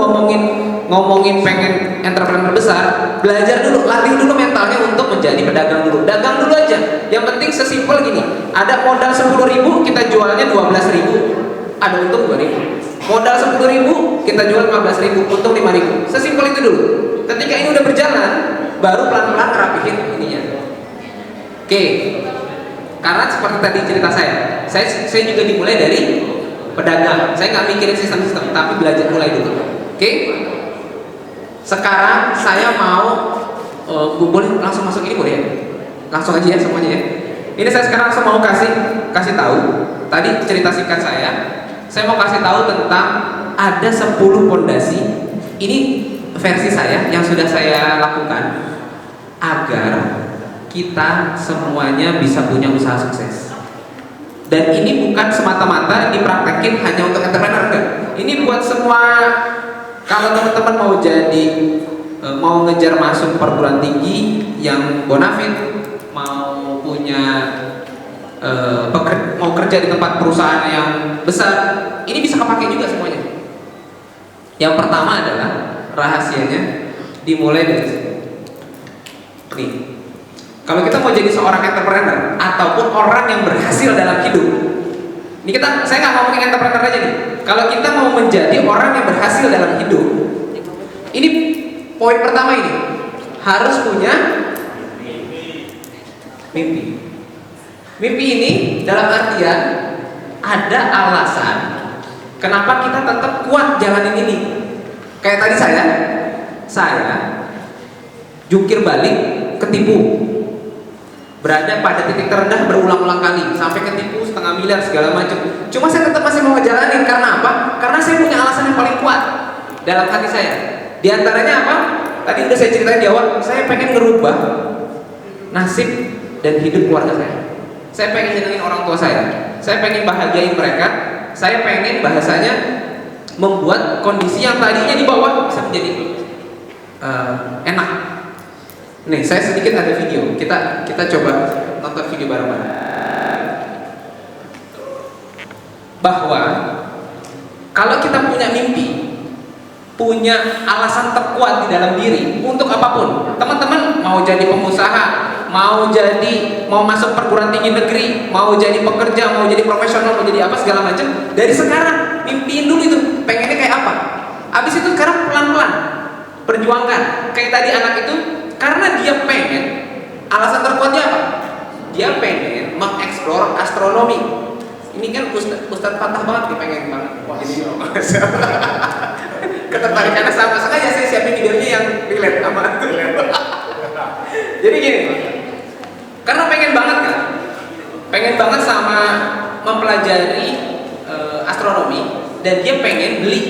ngomongin pengen entrepreneur besar, belajar dulu, latih dulu mentalnya untuk menjadi pedagang dulu. Dagang dulu aja. Yang penting sesimpel gini, ada modal 10.000, kita jualnya 12.000, ada untung 2.000. Modal 10.000, kita jual 15.000, untung 5.000. Sesimpel itu dulu. Ketika ini udah berjalan, baru pelan-pelan rapihin ininya. Oke. Karena seperti tadi cerita saya juga dimulai dari pedagang. Saya nggak mikirin sistem-sistem, tapi belajar mulai dulu. Oke? Sekarang saya mau boleh langsung masuk ini boleh ya? Langsung aja ya semuanya ya. Ini saya sekarang langsung mau kasih tahu. Tadi cerita singkat saya mau kasih tahu tentang ada 10 pondasi. Ini versi saya yang sudah saya lakukan agar kita semuanya bisa punya usaha sukses. Dan ini bukan semata-mata dipraktekin hanya untuk entrepreneur, enggak. Ini buat semua. Kalau teman-teman mau ngejar masuk perguruan tinggi yang bonafit, mau punya mau kerja di tempat perusahaan yang besar, ini bisa kepake juga semuanya. Yang pertama adalah rahasianya dimulai dari sini. Nih. Kalau kita mau jadi seorang entrepreneur ataupun orang yang berhasil dalam hidup, ini saya nggak ngomongin entrepreneur aja nih. Kalau kita mau menjadi orang yang berhasil dalam hidup, ini poin pertama ini harus punya mimpi. Mimpi ini dalam artian ada alasan kenapa kita tetap kuat jalanin ini. Kayak tadi saya jungkir balik, ketipu. Berada pada titik terendah berulang-ulang kali sampai ketipu 500 miliar segala macam. Cuma saya tetap masih mau ngejalanin karena apa? Karena saya punya alasan yang paling kuat dalam hati saya. Di antaranya apa? Tadi udah saya ceritain di awal. Saya pengen ngerubah nasib dan hidup keluarga saya. Saya pengen nyenengin orang tua saya. Saya pengen bahagiain mereka. Saya pengen bahasanya membuat kondisi yang tadinya di bawah bisa menjadi enak. Nih, saya sedikit ada video. Kita coba nonton video bareng-bareng. Bahwa kalau kita punya mimpi, punya alasan terkuat di dalam diri untuk apapun. Teman-teman mau jadi pengusaha, mau masuk perguruan tinggi negeri, mau jadi pekerja, mau jadi profesional, mau jadi apa segala macam. Dari sekarang mimpiin dulu itu, pengennya kayak apa. Habis itu sekarang pelan-pelan perjuangkan. Kayak tadi anak itu, karena dia pengen, alasan terkuatnya apa? Dia pengen mengeksplor astronomi. Ini kan Ustadz Fatah banget nih, pengen banget. Jadi ketertarikannya sama. Sengaja saya siapin videonya yang relate sama itu. Jadi gini, karena pengen banget kan, pengen banget sama mempelajari astronomi, dan dia pengen beli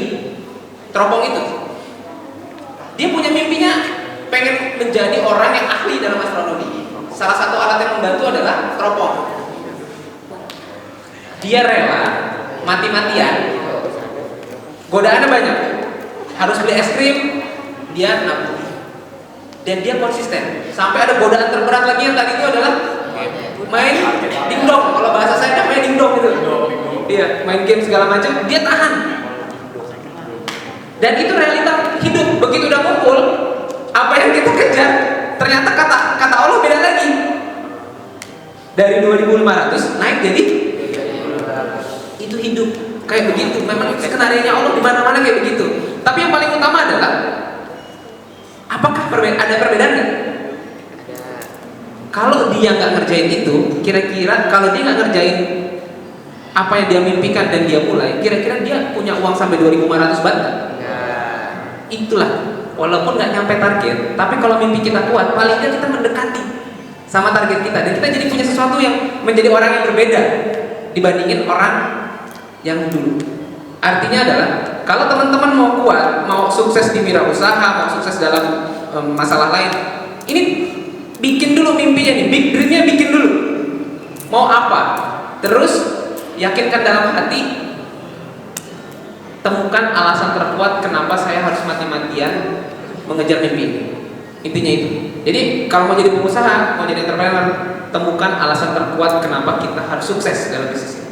teropong itu. Dia punya mimpinya pengen menjadi orang yang ahli dalam astronomi. Salah satu alat yang membantu adalah teropong. Dia rela mati-matian. Godaannya banyak. Harus beli es krim, dia nabung. Dan dia konsisten. Sampai ada godaan terberat lagi yang tadi itu adalah main dingdong. Kalau bahasa saya namanya dingdong gitu. Iya, main game segala macam, dia tahan. Dan itu realita hidup. Begitu udah kumpul, apa yang kita kejar, ternyata kata Allah beda lagi. Dari 2.500 naik jadi itu hidup. kayak begitu. Memang skenario-nya Allah di mana-mana kayak begitu. Tapi yang paling utama adalah apakah ada perbedaan nggak? Kalau dia nggak ngerjain itu, kira-kira kalau dia nggak ngerjain apa yang dia mimpikan dan dia mulai, kira-kira dia punya uang sampai 2.500 baht nggak? Itulah, walaupun nggak nyampe target, tapi kalau mimpi kita kuat, paling nggak kita mendekati sama target kita, dan kita jadi punya sesuatu yang menjadi orang yang berbeda dibandingin orang yang dulu. Artinya adalah kalau teman-teman mau kuat, mau sukses di wirausaha, mau sukses dalam masalah lain, ini bikin dulu mimpinya nih, big dreamnya bikin dulu. Mau apa? Terus yakinkan dalam hati, temukan alasan terkuat kenapa saya harus mati-matian mengejar mimpi ini. Intinya itu. Jadi kalau mau jadi pengusaha, mau jadi entrepreneur, temukan alasan terkuat kenapa kita harus sukses dalam bisnis ini.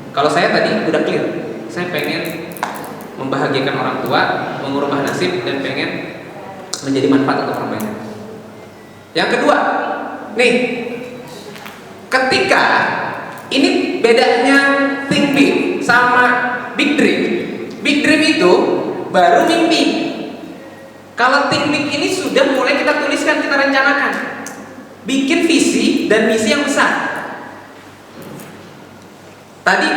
Kalau saya tadi udah clear, saya pengen membahagiakan orang tua, mengubah nasib, dan pengen menjadi manfaat untuk orang banyak. Yang kedua, nih, ketika ini bedanya think big sama big dream. Big dream itu baru mimpi. Kalau think big ini sudah mulai kita tuliskan, kita rencanakan, bikin visi dan misi yang besar. Tadi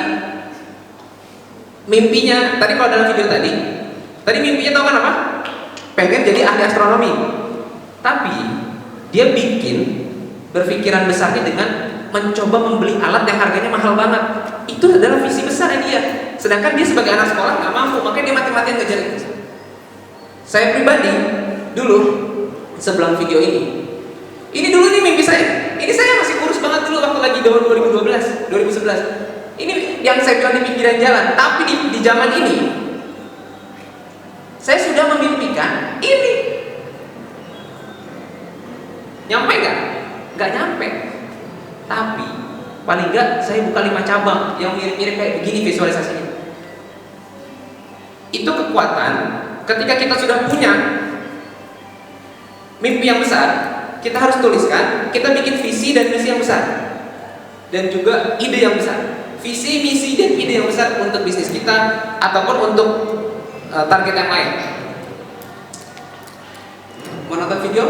mimpinya, tadi kalau dalam video tadi mimpinya tahu kan apa? Pengen jadi ahli astronomi. Tapi dia bikin berpikiran besarnya dengan mencoba membeli alat yang harganya mahal banget. Itu adalah visi besarnya dia. Sedangkan dia sebagai anak sekolah nggak mampu, makanya dia mati-matian ngejar itu. Saya pribadi dulu sebelum video ini dulu nih mimpi saya. Ini saya masih kurus banget dulu waktu lagi tahun 2012, 2011. Ini yang saya bilang di pinggiran jalan. Tapi di zaman ini saya sudah memimpikan ini. Nyampe nggak? Nggak nyampe. Tapi paling nggak saya buka 5 cabang yang mirip-mirip kayak begini visualisasinya. Itu kekuatan. Ketika kita sudah punya mimpi yang besar, kita harus tuliskan, kita bikin visi dan misi yang besar, dan juga ide yang besar. Visi, misi, dan ide yang besar untuk bisnis kita ataupun untuk target yang lain. Mau nonton video?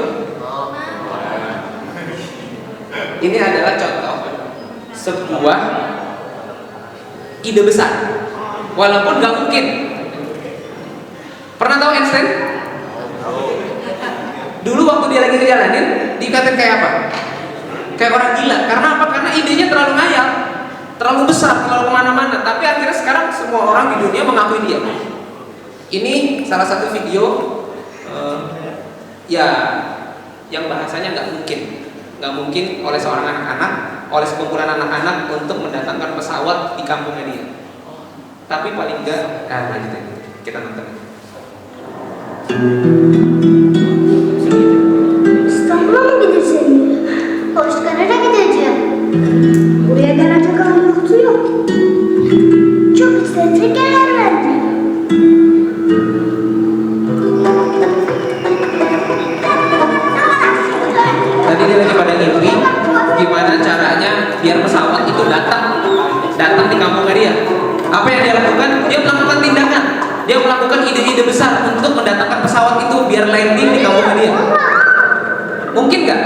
Ini adalah contoh sebuah ide besar, walaupun gak mungkin. Pernah tahu Einstein? Dulu waktu dia lagi ngejalanin, dikatain kayak apa? Kayak orang gila. Karena apa? Karena idenya terlalu ngayal, terlalu besar, terlalu kemana-mana. Tapi akhirnya sekarang semua orang di dunia mengakui dia. Ini salah satu video ya yang bahasanya nggak mungkin oleh seorang anak-anak, oleh sekumpulan anak-anak untuk mendatangkan pesawat di kampungnya dia. Tapi paling enggak, lanjutin, kita nonton. İstanbul'a mı gideceğim? Başka nereye gideceğim? Buraya gelecek hali yoktu yok. Çok estetik yerler verdi. Tadi dia lagi pada ngimpi gimana caranya biar pesawat itu datang di kampungnya dia. Apa yang dia lakukan? Dia melakukan tindakan. Dia melakukan ide-ide besar untuk mendatangkan pesawat itu biar landing di kampungnya dia. Mungkin nggak?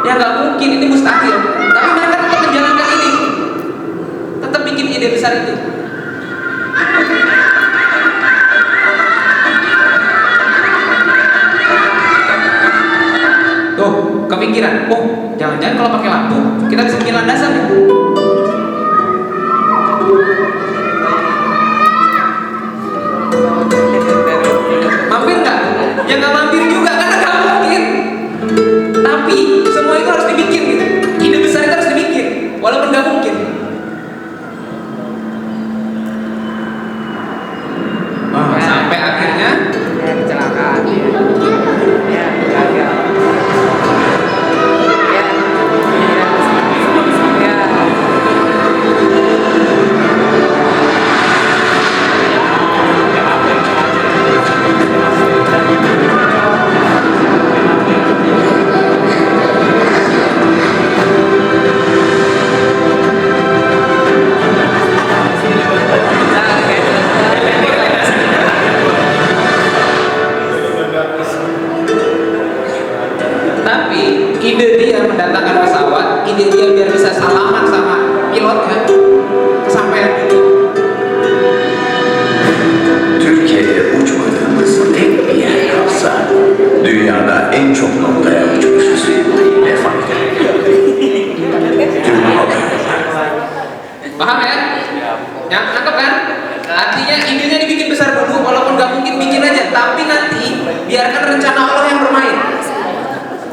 Ya nggak mungkin, ini mustahil. Tapi mereka tetap menjalankan ini, tetap bikin ide besar itu. Tuh, kepikiran. Oh, jangan-jangan kalau pakai lampu kita bisa bikin landasan ya? Mampir nggak? Ya nggak mampir juga karena nggak mungkin. Tapi semua itu harus dibikin gitu. Ide besar itu harus dibikin, walaupun nggak mungkin. Sampai akhirnya kecelakaan. Ya, gagal.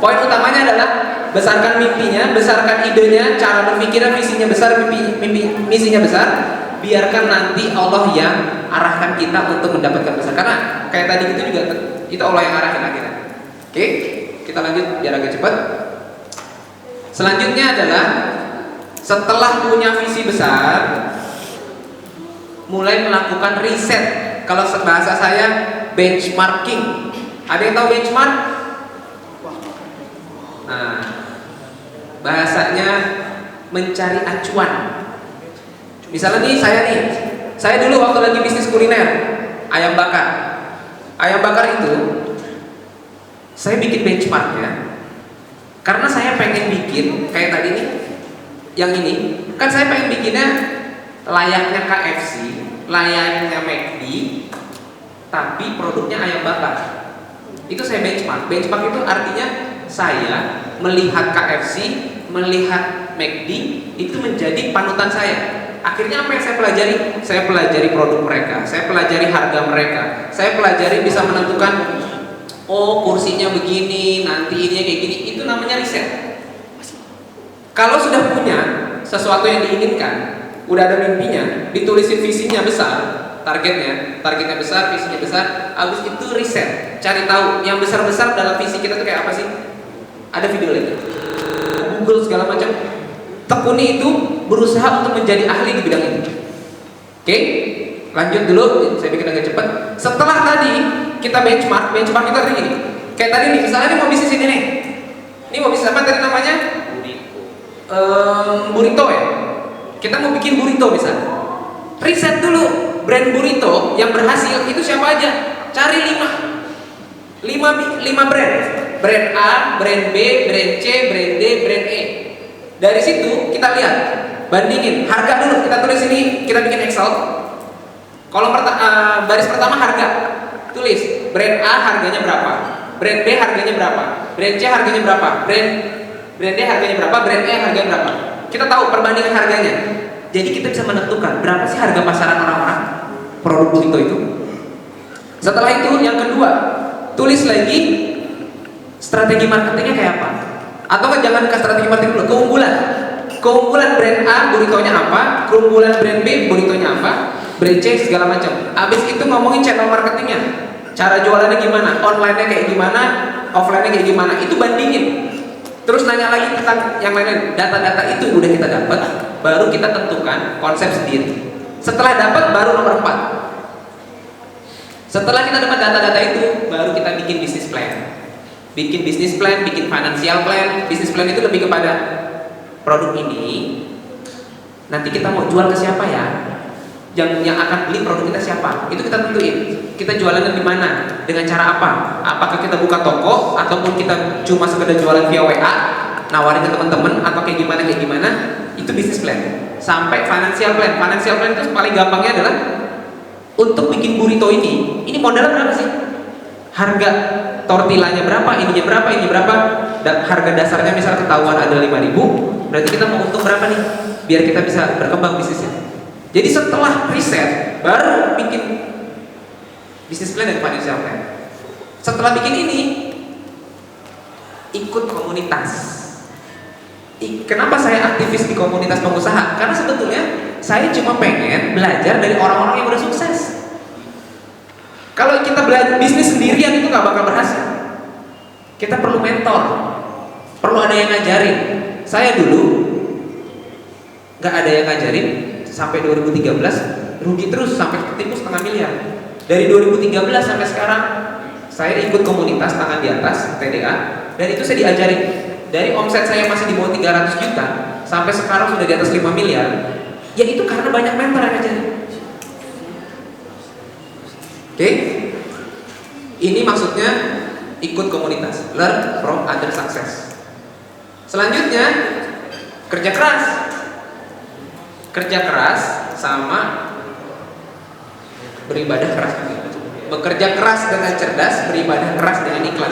Poin utamanya adalah besarkan mimpinya, besarkan idenya, cara berpikirnya, visinya besar, misinya besar. Biarkan nanti Allah yang arahkan kita untuk mendapatkan besar. Karena kayak tadi itu juga itu Allah yang arahkan akhirnya. Oke, kita lanjut biar agak cepat. Selanjutnya adalah setelah punya visi besar, mulai melakukan riset. Kalau bahasa saya benchmarking. Ada yang tahu benchmark? Nah, bahasanya mencari acuan. Misalnya nih, saya dulu waktu lagi bisnis kuliner ayam bakar. Ayam bakar itu saya bikin benchmarknya karena saya pengen bikin kayak tadi nih, yang ini kan saya pengen bikinnya layaknya KFC, layaknya McD, tapi produknya ayam bakar. Itu saya benchmark. Benchmark itu artinya saya melihat KFC, melihat McD itu menjadi panutan saya. Akhirnya apa yang saya pelajari? Saya pelajari produk mereka, saya pelajari harga mereka, saya pelajari bisa menentukan, oh kursinya begini, nanti ininya kayak gini. Itu namanya riset. Kalau sudah punya sesuatu yang diinginkan, udah ada mimpinya, ditulisin visinya besar, targetnya besar, visinya besar, habis itu riset, cari tahu yang besar-besar dalam visi kita tuh kayak apa sih? Ada video lagi, Google segala macam. Tekuni itu berusaha untuk menjadi ahli di bidang itu. Oke, lanjut dulu, saya bikin agak cepat. Setelah tadi kita benchmark kita tadi gini. Kayak tadi nih, misalnya ini mau bisnis ini nih. Ini mau bisnis apa tadi namanya? Burrito ya. Kita mau bikin burrito misalnya. Riset dulu brand burrito yang berhasil itu siapa aja. Cari 5 brand. Brand A, brand B, brand C, brand D, brand E. Dari situ kita lihat, bandingin harga dulu. Kita tulis ini, kita bikin Excel. Kolom baris pertama harga. Tulis brand A harganya berapa, brand B harganya berapa, brand C harganya berapa, brand D harganya berapa, brand E harganya berapa. Kita tahu perbandingan harganya. Jadi kita bisa menentukan berapa sih harga pasaran orang-orang produk burrito itu. Setelah itu yang kedua, tulis lagi strategi marketingnya kayak apa. Atau jangan ke strategi marketing dulu, keunggulan brand A burritonya apa, keunggulan brand B burritonya apa, brand C segala macam. Abis itu ngomongin channel marketingnya, cara jualannya gimana, online-nya kayak gimana, offline-nya kayak gimana. Itu bandingin. Terus nanya lagi tentang yang lain-lain. Data-data itu udah kita dapat, baru kita tentukan konsep sendiri. Setelah dapat baru nomor 4. Setelah kita dapat data-data itu, baru kita bikin bisnis plan. Bikin bisnis plan, bikin financial plan. Bisnis plan itu lebih kepada produk ini nanti kita mau jual ke siapa ya, yang akan beli produk kita siapa, itu kita tentuin. Kita jualannya di mana, dengan cara apa, apakah kita buka toko ataupun kita cuma sekedar jualan via WA, nawarin ke teman-teman atau kayak gimana. Itu bisnis plan. Sampai financial plan. Financial plan itu paling gampangnya adalah untuk bikin burrito ini modalnya berapa sih, harga tortillanya berapa, ini berapa, dan harga dasarnya misal ketahuan ada 5.000, berarti kita mau untung berapa nih, biar kita bisa berkembang bisnisnya. Jadi setelah riset, baru bikin bisnis plan dan financial plan. Setelah bikin ini, ikut komunitas. Kenapa saya aktivis di komunitas pengusaha? Karena sebetulnya saya cuma pengen belajar dari orang-orang yang udah sukses. Kalau kita belajar bisnis sendirian itu nggak bakal berhasil. Kita perlu mentor, perlu ada yang ngajarin. Saya dulu nggak ada yang ngajarin sampai 2013, rugi terus sampai ketipu setengah miliar. Dari 2013 sampai sekarang saya ikut komunitas tangan di atas TDA, dan itu saya diajarin. Dari omset saya masih di bawah 300 juta sampai sekarang sudah di atas 5 miliar. Ya itu karena banyak mentor yang ngajarin. Oke, ini maksudnya ikut komunitas, learn from other success. Selanjutnya kerja keras sama beribadah keras. Bekerja keras dengan cerdas, beribadah keras dengan ikhlas.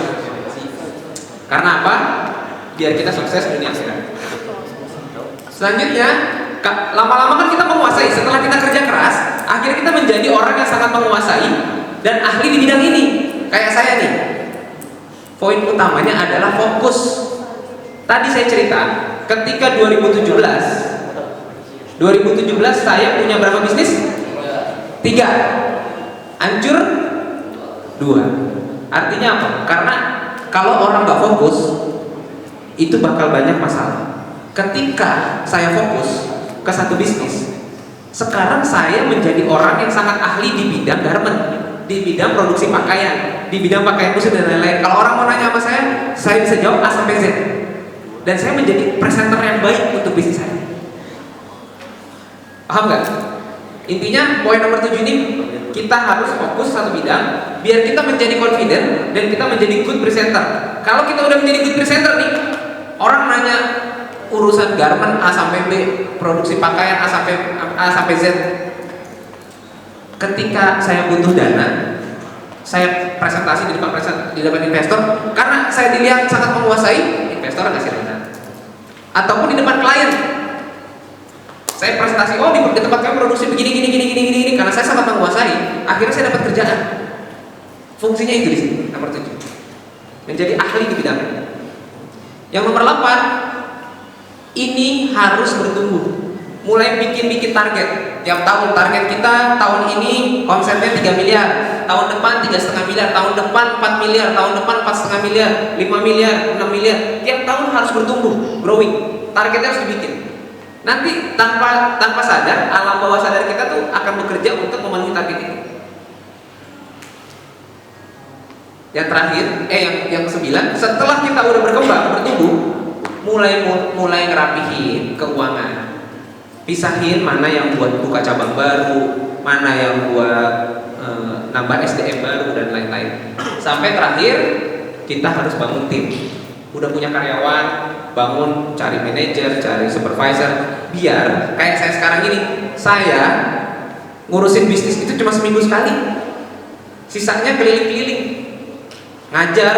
Karena apa? Biar kita sukses dunia akhirat. Selanjutnya, lama-lama kan kita menguasai. Setelah kita kerja keras, akhirnya kita menjadi orang yang sangat menguasai dan ahli di bidang ini. Kayak saya nih, Poin utamanya adalah fokus. Tadi saya cerita, ketika 2017 saya punya berapa bisnis? 3. Hancur 2. Artinya apa? Karena kalau orang nggak fokus, itu bakal banyak masalah. Ketika saya fokus ke satu bisnis, sekarang saya menjadi orang yang sangat ahli di bidang garment, di bidang produksi pakaian, di bidang pakaian muslim dan lain-lain. Kalau orang mau nanya sama saya bisa jawab A sampai Z. Dan saya menjadi presenter yang baik untuk bisnis saya. Paham nggak? Intinya poin nomor 7 ini, kita harus fokus satu bidang biar kita menjadi confident dan kita menjadi good presenter. Kalau kita udah menjadi good presenter nih, orang nanya urusan garment A sampai B, produksi pakaian A sampai Z. Ketika saya butuh dana, saya presentasi di depan investor, karena saya dilihat sangat menguasai, investor ngasih dana. Ataupun di depan klien, saya presentasi, oh di tempat kami produksi begini, karena saya sangat menguasai, akhirnya saya dapat kerjaan. Fungsinya itu di sini, nomor 7, menjadi ahli di bidangnya. Yang nomor 8, ini harus bertumbuh. Mulai bikin target. Tiap tahun target kita tahun ini konsepnya 3 miliar, tahun depan 3,5 miliar, tahun depan 4 miliar, tahun depan 4,5 miliar, 5 miliar, 6 miliar. Tiap tahun harus bertumbuh, growing. Targetnya harus dibikin. Nanti tanpa sadar, alam bawah sadar kita tuh akan bekerja untuk memenuhi target itu. Yang terakhir, yang ke-9, setelah kita udah berkembang, bertumbuh, mulai ngerapihin keuangan. Pisahin mana yang buat buka cabang baru, mana yang buat nambah SDM baru dan lain-lain. Sampai terakhir kita harus bangun tim. Udah punya karyawan, bangun, cari manajer, cari supervisor. Biar kayak saya sekarang ini, saya ngurusin bisnis itu cuma seminggu sekali. Sisanya keliling-keliling, ngajar,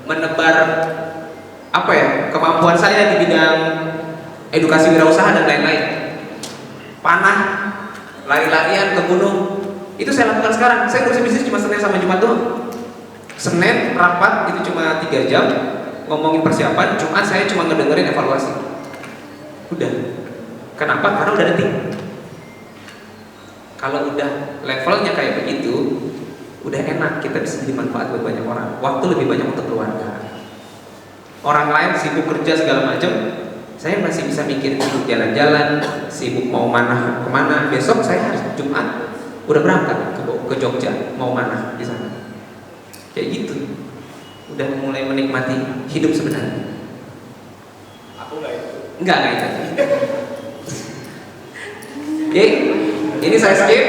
menebar kemampuan saya di bidang edukasi wirausaha dan lain-lain. Panah, lari-larian ke gunung, itu saya lakukan sekarang. Saya ngurusin bisnis cuma Senin sama Jumat doang. Senin rapat itu cuma 3 jam, ngomongin persiapan. Jumat saya cuma ngedengerin evaluasi. Udah. Kenapa? Karena udah ada tim. Kalau udah levelnya kayak begitu, udah enak, kita bisa jadi manfaat buat banyak orang. Waktu lebih banyak untuk keluarga. Orang lain sibuk kerja segala macam, saya masih bisa mikir sibuk jalan-jalan, sibuk mau mana kemana. Besok saya harus Jumat udah berangkat ke Jogja, mau mana di sana. Kayak gitu. Udah mulai menikmati hidup sebenarnya. Aku nggak itu. Enggak itu. Oke, ini saya skip.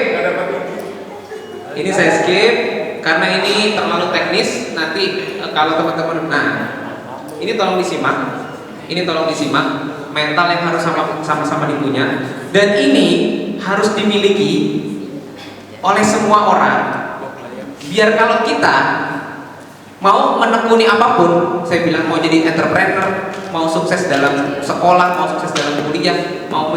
Ini saya skip karena ini terlalu teknis. Nanti kalau teman-teman, ini tolong disimak. Ini tolong disimak, mental yang harus sama-sama dipunya, dan ini harus dimiliki oleh semua orang. Biar kalau kita mau menekuni apapun, saya bilang mau jadi entrepreneur, mau sukses dalam sekolah, mau sukses dalam kuliah, mau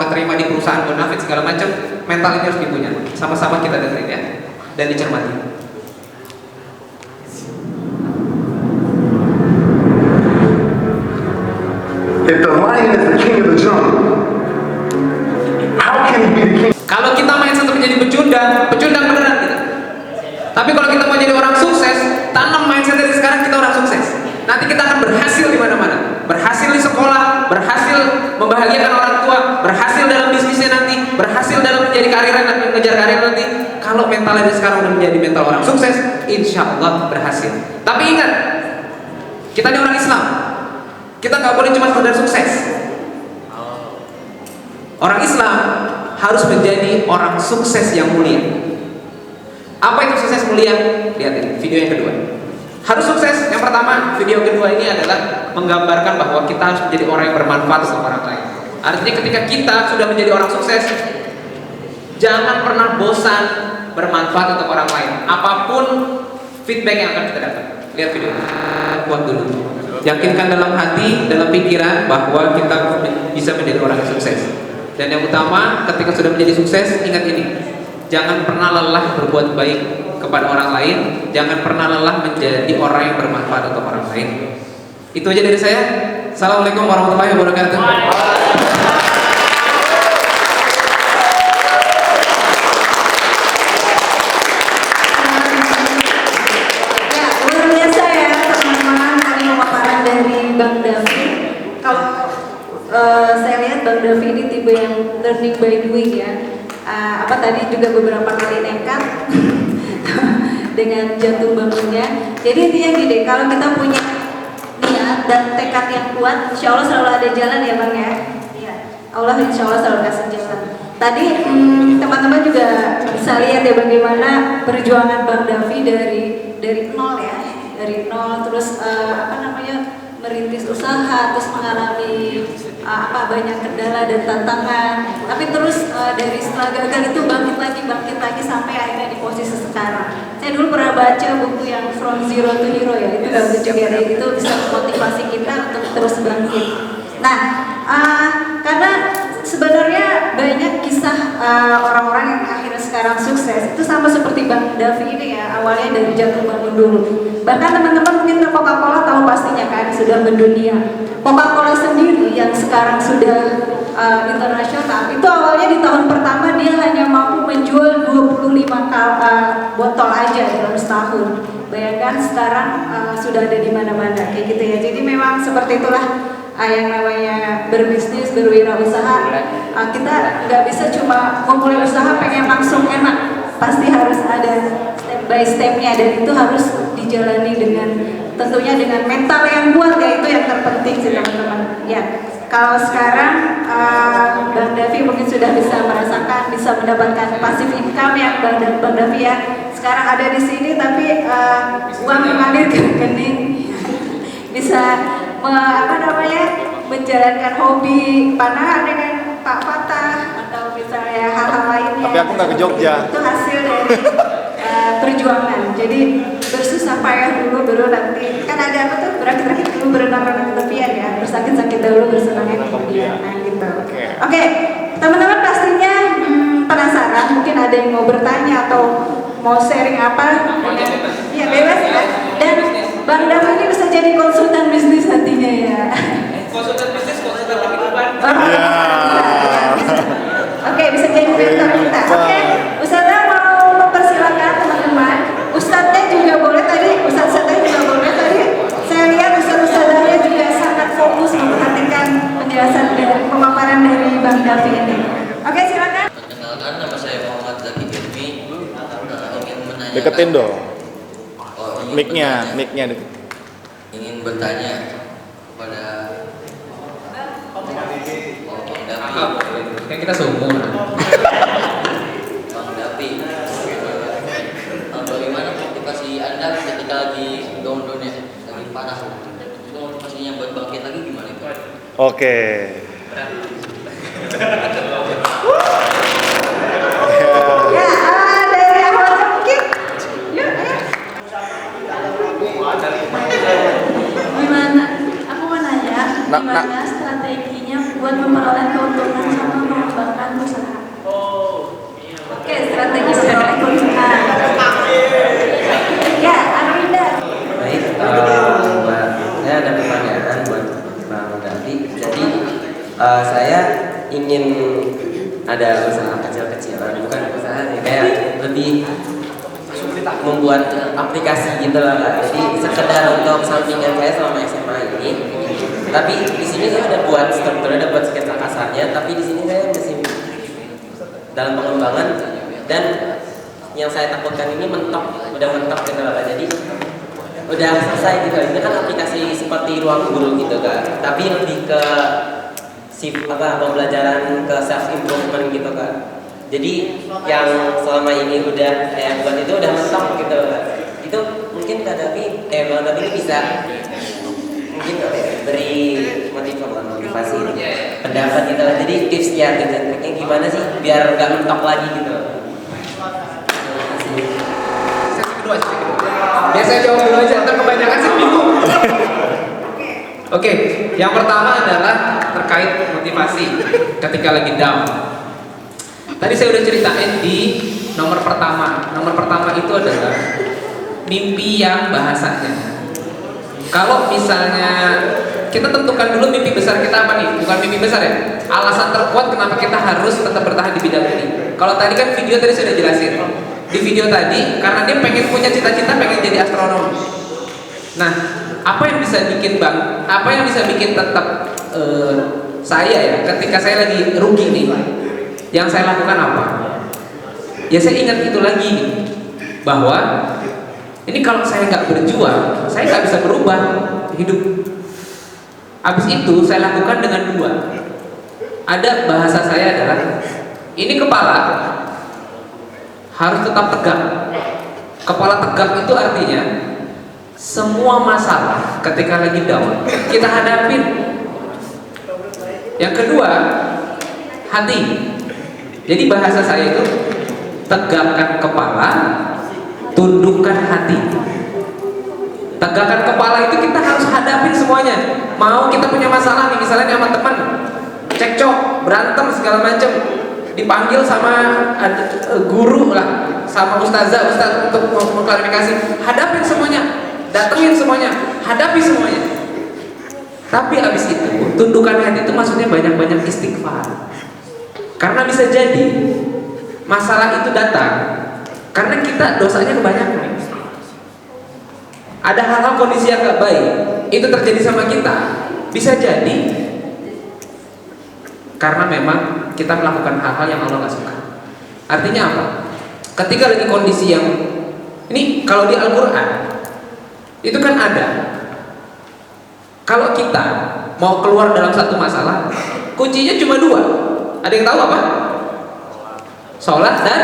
keterima di perusahaan bonafit segala macam, mental ini harus dipunya. Sama-sama kita dengerin ya, dan dicermati. If the lion is the king of the jungle, how can he be the king? Kalau kita mindset untuk menjadi pecundang beneran kita. Tapi kalau kita mau jadi orang sukses, tanam mindset dari sekarang kita orang sukses. Nanti kita akan berhasil di mana-mana. Berhasil di sekolah, berhasil membahagiakan orang tua, berhasil dalam bisnisnya nanti, berhasil dalam menjadi ngejar karir nanti. Kalau mentalnya dari sekarang udah menjadi mental orang sukses, insya Allah berhasil. Tapi ingat, kita ini orang Islam. Kita nggak boleh cuma sekedar sukses. Orang Islam harus menjadi orang sukses yang mulia. Apa itu sukses mulia? Lihat ini video yang kedua. Harus sukses. Yang pertama, video kedua ini adalah menggambarkan bahwa kita harus menjadi orang yang bermanfaat untuk orang lain. Artinya ketika kita sudah menjadi orang sukses, jangan pernah bosan bermanfaat untuk orang lain. Apapun feedback yang akan kita dapat. Lihat video ini. Buat dulu. Yakinkan dalam hati, dalam pikiran bahwa kita bisa menjadi orang yang sukses. Dan yang utama, ketika sudah menjadi sukses, ingat ini, jangan pernah lelah berbuat baik kepada orang lain, jangan pernah lelah menjadi orang yang bermanfaat untuk orang lain. Itu aja dari saya. Assalamualaikum warahmatullahi wabarakatuh. Ya, luar biasa ya teman-teman, tadi pemaparan dari Bang Davi. Kalau saya lihat Bang Davi ini tipe yang learning by doing ya. Apa tadi juga beberapa kali nekat dengan jatuh bangunnya. Jadi intinya gini, kalau kita punya niat dan tekad yang kuat, insya Allah selalu ada jalan ya Bang ya. Iya, Allah insya Allah selalu kasih jalan. Tadi teman-teman juga bisa lihat ya bagaimana perjuangan Bang Davi dari nol ya, dari nol terus merintis usaha, terus mengalami banyak kendala dan tantangan, tapi terus dari setelah gagal itu bangkit lagi sampai akhirnya di posisi sekarang. Saya dulu pernah baca buku yang From Zero to Hero ya, itu bagus juga ya, itu bisa memotivasi kita untuk terus bangkit. Nah, karena sebenarnya banyak kisah orang-orang yang akhirnya sekarang sukses itu sama seperti Bang Davi ini ya, awalnya dari jatuh bangun dulu. Bahkan teman-teman mungkin Coca-Cola tahu pastinya kan, sudah mendunia. Coca-Cola sendiri yang sekarang sudah internasional, itu awalnya di tahun pertama dia hanya mampu menjual 25 botol aja dalam setahun. Bayangkan sekarang sudah ada di mana-mana kayak gitu ya. Jadi memang seperti itulah yang namanya berbisnis, berwirausaha. Kita nggak bisa cuma memulai usaha pengen langsung enak, pasti harus ada step by stepnya, dan itu harus dijalani dengan tentunya dengan mental yang kuat ya, itu yang terpenting sih teman-teman. Ya, kalau sekarang Bang Davi mungkin sudah bisa merasakan, bisa mendapatkan passive income yang Bang Davi ya sekarang ada di sini, tapi uang mengalir ke rekening, bisa menjalankan hobi panahan dengan Pak Fatah atau misalnya hal-hal lainnya. Tapi aku nggak ke Jogja. Itu hasil dari perjuangan. Jadi bersusah payah dulu, baru nanti kan ada apa tuh, berakit-rakit dulu, berenang-renang ke tepian ya, bersakit-sakit dahulu, bersenang kemudian. Nah gitu. Oke, teman-teman pastinya penasaran, mungkin ada yang mau bertanya atau mau sharing apa? Iya bebas ya. Dan Bang Davi ini bisa jadi konsultan bisnis nantinya ya. Konsultan bisnis, konsultan kehidupan. Oke, bisa jadi mentor kita. Oke, Ustazah mau mempersilakan teman-teman. Ustadznya juga boleh tadi, Ustazah juga boleh tadi. Saya lihat Ustazahnya juga sangat fokus memperhatikan penjelasan dan pemaparan dari Bang Davi ini. Oke, silakan. Perkenalkan, nama saya Muhammad Zaki Firmi. Ingin menanyakan. Deketin dong. Mic-nya deket. Ingin bertanya kepada Bang Davi. Kan kita seumur. Bang Davi, bagaimana motivasi Anda ketika lagi down-downnya, lagi panas? Itu motivasinya buat bangkit lagi gimana itu? Oke. Ya, dari awal mungkin. Yuk, ayo. Gimana? Aku mau nanya, gimana strateginya buat memperoleh keuntungan sama mengembangkan usaha? Oke, strategi memperoleh keuntungan. Ya, Arvinda. Baik, Mbak, saya ada pertanyaan buat Bang Davi. Jadi saya ingin ada usaha kecil-kecilan, bukan usaha kayak lebih membuat aplikasi gitu lah Kak. Jadi sekedar untuk sampingan saya selama SMA ini. Tapi di sini saya udah buat strukturnya, udah buat sketsa kasarnya. Tapi di sini saya masih dalam pengembangan, dan yang saya takutkan ini udah mentok gitu lah Kak. Jadi udah selesai gitu. Ini kan aplikasi seperti ruang guru gitu Kak. Tapi lebih ke pembelajaran ke self improvement gitu Kak. Jadi yang selama ini udah saya buat itu udah mentok gitu Kak. Itu mungkin Kak Davi, Bang Davi ini bisa mungkin beri motivasi pendapat gitu lah. Jadi tipsnya dan triknya gimana sih biar nggak mentok lagi gitu. Sesi kedua. Biar saya jawab dulu aja, ntar kebanyakan sih bingung. Oke, yang pertama adalah terkait motivasi ketika lagi down. Tadi saya udah ceritain di nomor pertama itu adalah mimpi yang bahasanya. Kalau misalnya kita tentukan dulu mimpi besar kita apa nih? Bukan mimpi besar ya. Alasan terkuat kenapa kita harus tetap bertahan di bidang ini. Kalau tadi kan video tadi sudah jelasin. Di video tadi karena dia pengen punya cita-cita pengen jadi astronom. Nah, apa yang bisa bikin tetap saya ya ketika saya lagi rugi nih, yang saya lakukan apa? Ya saya ingat itu lagi nih, bahwa ini kalau saya nggak berjuang, saya nggak bisa berubah hidup. Habis itu saya lakukan dengan dua. Ada bahasa saya adalah ini kepala harus tetap tegak. Kepala tegak itu artinya semua masalah ketika lagi down kita hadapin. Yang kedua, hati. Jadi bahasa saya itu tegakkan kepala, tundukkan hati. Tegakkan kepala itu kita harus hadapin semuanya. Mau kita punya masalah nih, misalnya sama teman, cekcok, berantem segala macam, dipanggil sama guru lah, sama ustazah untuk mengklarifikasi, hadapin semuanya, datengin semuanya, hadapi semuanya. Tapi abis itu, tundukkan hati itu maksudnya banyak-banyak istighfar. Karena bisa jadi masalah itu datang karena kita dosanya kebanyakan. Ada hal-hal kondisi yang gak baik itu terjadi sama kita, bisa jadi karena memang kita melakukan hal-hal yang Allah gak suka. Artinya apa? Ketika lagi kondisi yang ini, kalau di Al-Quran itu kan ada, kalau kita mau keluar dalam satu masalah, kuncinya cuma dua. Ada yang tahu apa? Sholat dan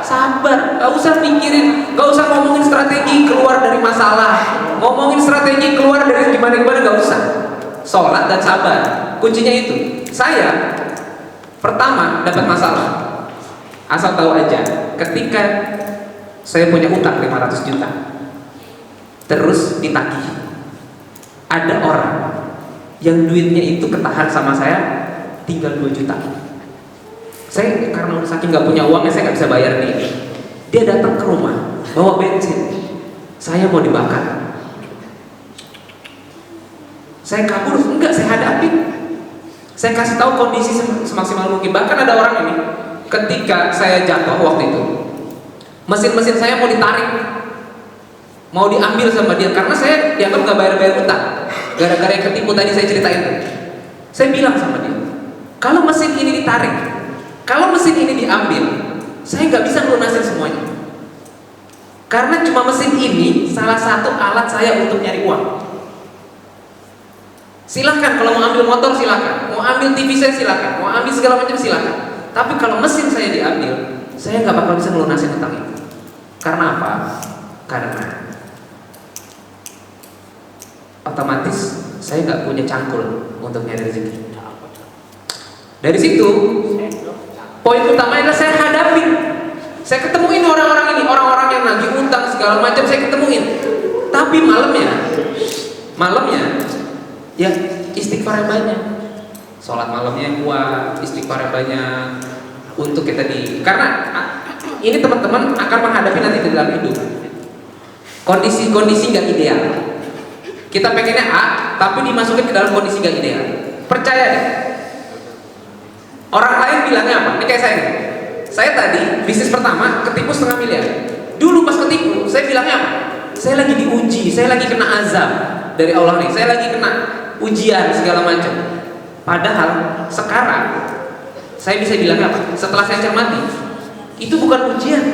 sabar. Gak usah mikirin, gak usah ngomongin strategi keluar dari masalah, ngomongin strategi keluar dari gimana-gimana, gak usah. Sholat dan sabar, kuncinya itu. Saya pertama dapat masalah, asal tahu aja, ketika saya punya utang 500 juta terus ditagih, ada orang yang duitnya itu ketahan sama saya tinggal 2 juta. Saya karena saking nggak punya uangnya, saya nggak bisa bayar nih. Dia datang ke rumah bawa bensin, saya mau dibakar. Saya kabur, enggak, saya hadapi. Saya kasih tahu kondisi semaksimal mungkin. Bahkan ada orang ini, ketika saya jatuh waktu itu, mesin-mesin saya mau ditarik, mau diambil sama dia karena saya dianggap nggak bayar-bayar utang. Gara-gara yang ketipu tadi saya ceritain. Saya bilang sama dia, kalau mesin ini ditarik, kalau mesin ini diambil, saya nggak bisa melunasin semuanya. Karena cuma mesin ini salah satu alat saya untuk nyari uang. Silahkan kalau mau ambil motor silahkan, mau ambil TV saya silahkan, mau ambil segala macam silahkan. Tapi kalau mesin saya diambil, saya nggak bakal bisa melunasin utang itu. Karena apa? Karena otomatis saya nggak punya cangkul untuk nyari rezeki. Dari situ, poin utama adalah saya hadapin. Saya ketemuin orang-orang ini, orang-orang yang nagih utang segala macam, saya ketemuin. Tapi malamnya, ya istighfar yang banyak. Sholat malamnya yang kuat, istighfar yang banyak untuk kita karena ini teman-teman akan menghadapi nanti di dalam hidup. Kondisi nggak ideal. Kita pengennya A, tapi dimasukin ke dalam kondisi gak ideal. Percaya deh. Orang lain bilangnya apa? Ini kayak saya. Saya tadi bisnis pertama ketipu 500 miliar. Dulu pas ketipu, saya bilangnya apa? Saya lagi diuji, saya lagi kena azab dari Allah nih. Saya lagi kena ujian segala macam. Padahal sekarang saya bisa bilangnya apa? Setelah saya cermati, itu bukan ujian,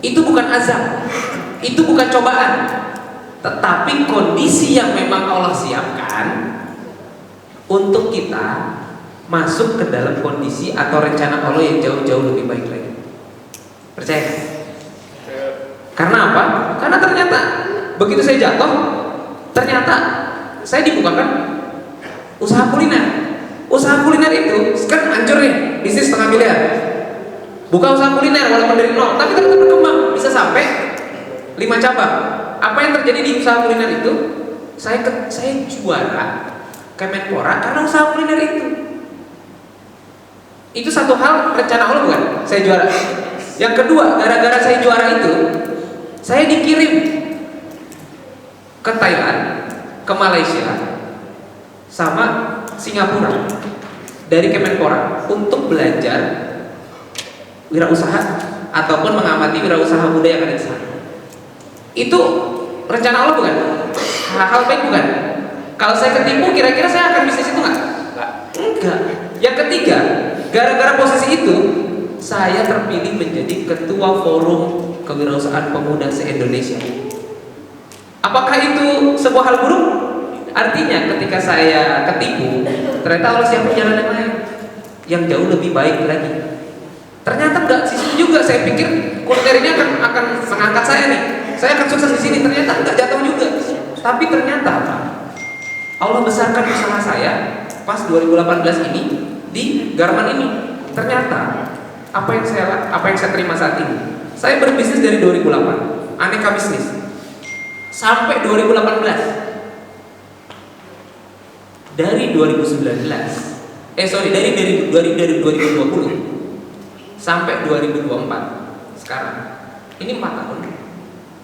itu bukan azab, itu bukan cobaan. Tetapi kondisi yang memang Allah siapkan untuk kita masuk ke dalam kondisi atau rencana Allah yang jauh-jauh lebih baik lagi. Percaya? Karena apa? Karena ternyata begitu saya jatuh, ternyata saya dibukakan usaha kuliner. Usaha kuliner itu kan hancur nih, bisnis 500 miliar. Buka usaha kuliner walaupun dari nol, tapi ternyata berkembang, bisa sampai 5 cabang. Apa yang terjadi di usaha kuliner itu? Saya juara Kemenpora karena usaha kuliner itu. Itu satu hal rencana Allah bukan? Saya juara. Yang kedua, gara-gara saya juara itu, saya dikirim ke Thailand, ke Malaysia, sama Singapura dari Kemenpora untuk belajar wirausaha ataupun mengamati wirausaha muda yang ada di sana. Itu rencana Allah bukan? Hal baik bukan? Kalau saya ketipu, kira-kira saya akan bisnis itu nggak? Enggak. Yang ketiga, gara-gara posisi itu, saya terpilih menjadi ketua forum kewirausahaan pemuda se-Indonesia. Apakah itu sebuah hal buruk? Artinya ketika saya ketipu, ternyata Allah siapin jalan yang lain yang jauh lebih baik lagi. Ternyata enggak sih juga. Saya pikir kuliner ini akan mengangkat saya nih. Saya akan sukses di sini. Ternyata enggak, jatuh juga. Tapi ternyata apa? Allah besarkan usaha saya pas 2018 ini di Garman ini. Ternyata apa yang saya terima saat ini. Saya berbisnis dari 2008, aneka bisnis. Sampai 2018. Dari 2020 sampai 2024 sekarang ini 4 tahun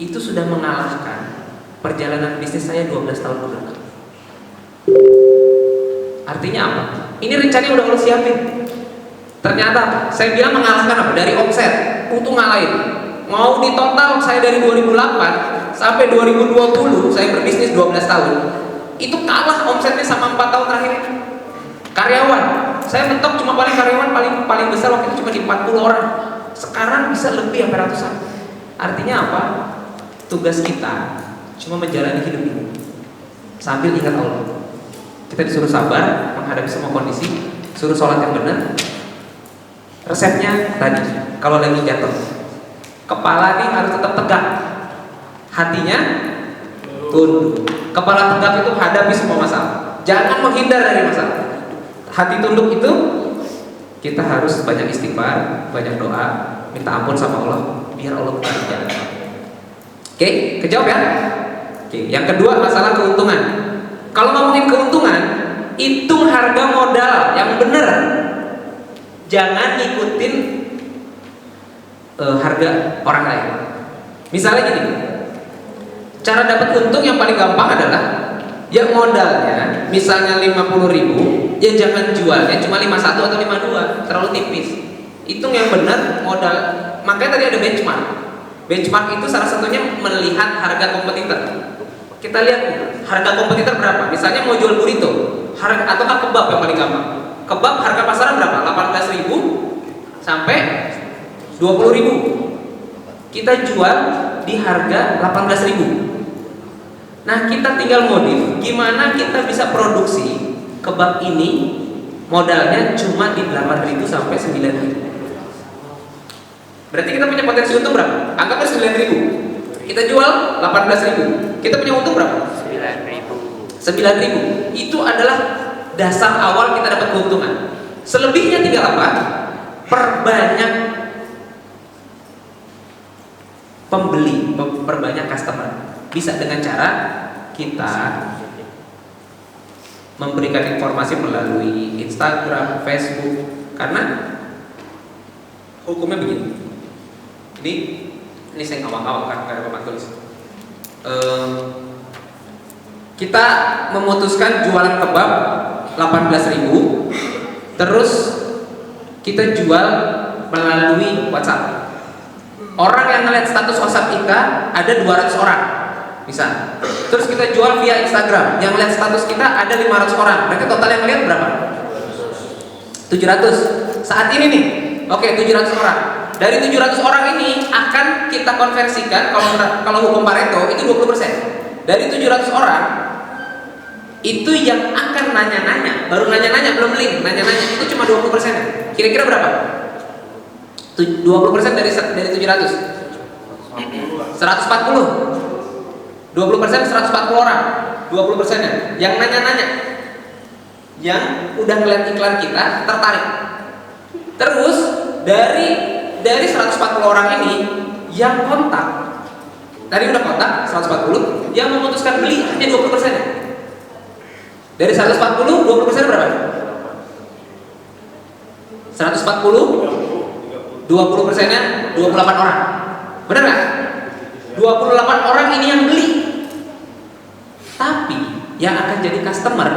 itu sudah mengalahkan perjalanan bisnis saya 12 tahun belakang. Artinya apa? Ini rencananya udah Allah siapin. Ternyata saya bilang mengalahkan apa? Dari omset itu ngalahin. Mau di total saya dari 2008 sampai 2020 saya berbisnis 12 tahun. Itu kalah omsetnya sama 4 tahun terakhir ini. Karyawan, saya mentok cuma karyawan paling besar waktu itu cuma di 40 orang. Sekarang bisa lebih sampai ratusan. Artinya apa? Tugas kita cuma menjalani hidup ini sambil ingat Allah. Kita disuruh sabar menghadapi semua kondisi, suruh sholat yang benar. Resepnya tadi, kalau lagi jatuh, kepala ini harus tetap tegak, hatinya tunduk. Kepala tegak itu hadapi semua masalah. Jangan menghindar dari masalah. Hati tunduk itu kita harus banyak istighfar, banyak doa, minta ampun sama Allah, biar Allah tarik jalan. Oke, kejawab ya? Oke, yang kedua masalah keuntungan. Kalau ngomongin keuntungan, hitung harga modal yang benar. Jangan ngikutin harga orang lain. Misalnya gini. Cara dapat untung yang paling gampang adalah yang modalnya misalnya 50.000, ya jangan jualnya cuma 51 atau 52, terlalu tipis. Hitung yang benar modal. Makanya tadi ada benchmark. Benchmark itu salah satunya melihat harga kompetitor. Kita lihat harga kompetitor berapa. Misalnya mau jual burrito, atau kebab yang paling gampang. Kebab harga pasaran berapa? 18.000 sampai 20.000. Kita jual di harga 18.000. Nah, kita tinggal modif gimana kita bisa produksi kebab ini modalnya cuma di 8.000 sampai 9.000. Berarti kita punya potensi untung berapa? Anggapnya 9.000. Kita jual 18.000. Kita punya untung berapa? 9.000. Itu adalah dasar awal kita dapat keuntungan. Selebihnya tinggal apa? Perbanyak pembeli, perbanyak customer. Bisa dengan cara kita memberikan informasi melalui Instagram, Facebook. Karena hukumnya begini. Ini saya ngawang-ngawang kan, kayak Bapak tulis. Kita memutuskan jualan kebab 18.000, terus kita jual melalui WhatsApp. Orang yang ngeliat status WhatsApp kita ada 200 orang. Misal, terus kita jual via Instagram, yang lihat status kita ada 500 orang. Berarti total yang lihat berapa? 700. Saat ini nih, oke 700 orang. Dari 700 orang ini akan kita konversikan kalau hukum Pareto itu 20%. Dari 700 orang itu yang akan nanya-nanya, baru nanya-nanya belum link, nanya-nanya itu cuma 20%. Kira-kira berapa? 20% dari 700. 140. 20% 140 orang, 20%-nya yang nanya-nanya, yang udah ngeliat iklan kita tertarik. Terus dari 140 orang ini yang kontak, tadi udah kontak 140, yang memutuskan beli hanya 20%-nya. Dari 140, 20% berapa? 140, 30 20%-nya 28 orang. Benar nggak? 28 orang ini yang beli. Tapi yang akan jadi customer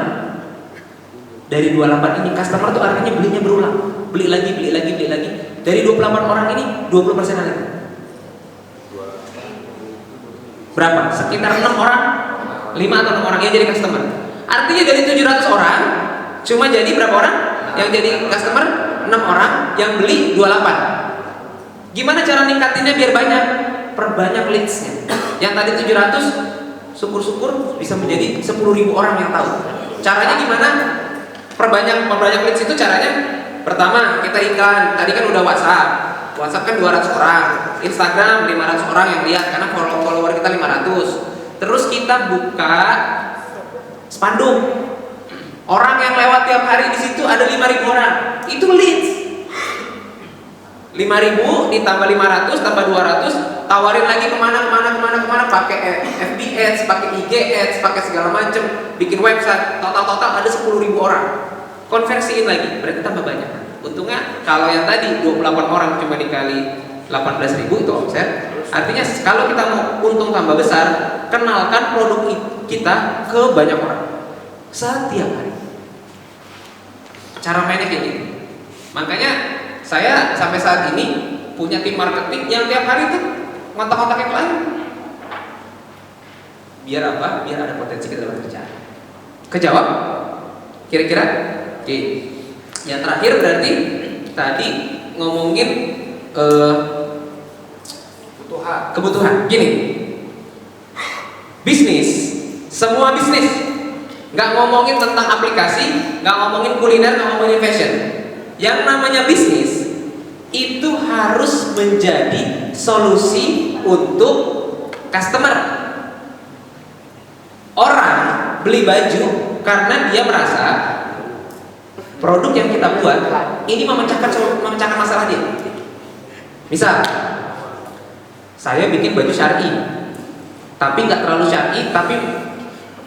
dari 28 ini, customer itu artinya belinya berulang, beli lagi. Dari 28 orang ini 20% lagi. Berapa? Sekitar 6 orang, 5 atau 6 orang yang jadi customer. Artinya dari 700 orang cuma jadi berapa orang yang jadi customer? 6 orang, yang beli 28. Gimana cara ningkatinnya biar banyak? Perbanyak leads-nya. Yang tadi 700, syukur-syukur bisa menjadi 10.000 orang yang tahu. Caranya gimana? Perbanyak leads itu caranya, pertama kita iklan. Tadi kan udah WhatsApp kan 200 orang, Instagram 500 orang yang lihat karena follower kita 500. Terus kita buka spanduk. Orang yang lewat tiap hari di situ ada 5.000 orang. Itu leads. 5.000 ditambah 500 tambah 200, tawarin lagi kemana, pakai FB Ads, pakai IG Ads, pakai segala macam, bikin website, total ada 10.000 orang. Konversiin lagi, berarti tambah banyak. Untungnya kalau yang tadi 28 orang cuma dikali 18.000 itu omset. Artinya kalau kita mau untung tambah besar, kenalkan produk kita ke banyak orang setiap hari. Cara mainnya kayak gini. Makanya saya sampai saat ini punya tim marketing yang tiap hari tuh kontak-kontak yang lain. Biar apa? Biar ada potensi kita dalam kerjaan. Kejawab? Kira-kira? Oke. Yang terakhir berarti tadi ngomongin kebutuhan. Gini, bisnis, semua bisnis, nggak ngomongin tentang aplikasi, nggak ngomongin kuliner, nggak ngomongin fashion. Yang namanya bisnis itu harus menjadi solusi untuk customer. Orang beli baju karena dia merasa produk yang kita buat ini memecahkan masalah dia. Misal, saya bikin baju syar'i, tapi nggak terlalu syar'i, tapi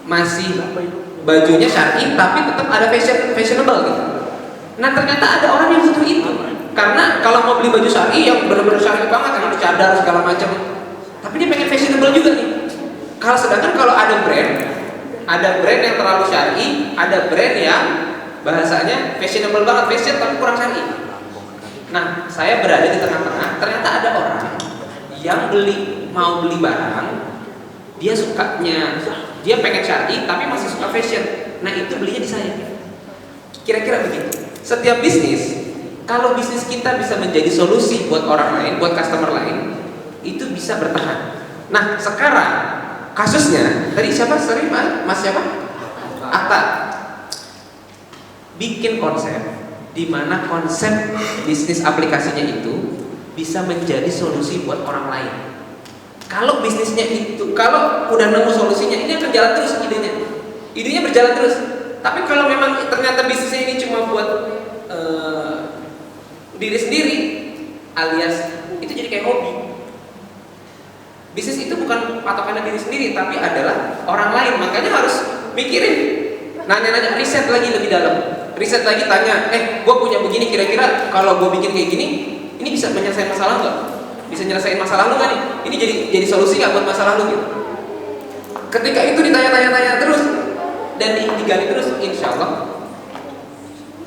masih bajunya syar'i, tapi tetap ada fashionable gitu. Nah ternyata ada orang yang butuh itu, karena kalau mau beli baju syar'i yang benar-benar syar'i banget, yang ada cadar segala macam, tapi dia pengen fashionable juga nih. Sedangkan kalau ada brand yang terlalu syar'i, ada brand yang bahasanya fashionable banget, fashion tapi kurang syar'i. Nah saya berada di tengah-tengah, ternyata ada orang yang mau beli barang, dia pengen syar'i tapi masih suka fashion. Nah itu belinya di saya. Kira-kira begitu. Setiap bisnis, kalau bisnis kita bisa menjadi solusi buat orang lain, buat customer lain, itu bisa bertahan. Nah sekarang kasusnya tadi siapa? Sorry Mas siapa? Atta bikin konsep di mana konsep bisnis aplikasinya itu bisa menjadi solusi buat orang lain. Kalau bisnisnya itu, kalau udah nemu solusinya, ini akan jalan terus idenya berjalan terus. Tapi kalau memang ternyata bisnisnya ini cuma buat diri sendiri, alias itu jadi kayak hobi. Bisnis itu bukan patokannya diri sendiri, tapi adalah orang lain. Makanya harus mikirin, nanya-nanya, riset lagi lebih dalam. Riset lagi, tanya, gue punya begini, kira-kira kalau gue bikin kayak gini, ini bisa menyelesaikan masalah nggak? Bisa nyelesain masalah lu nggak nih? Ini jadi solusi nggak buat masalah lu gitu? Ketika itu ditanya-tanya terus dan digali terus, insya Allah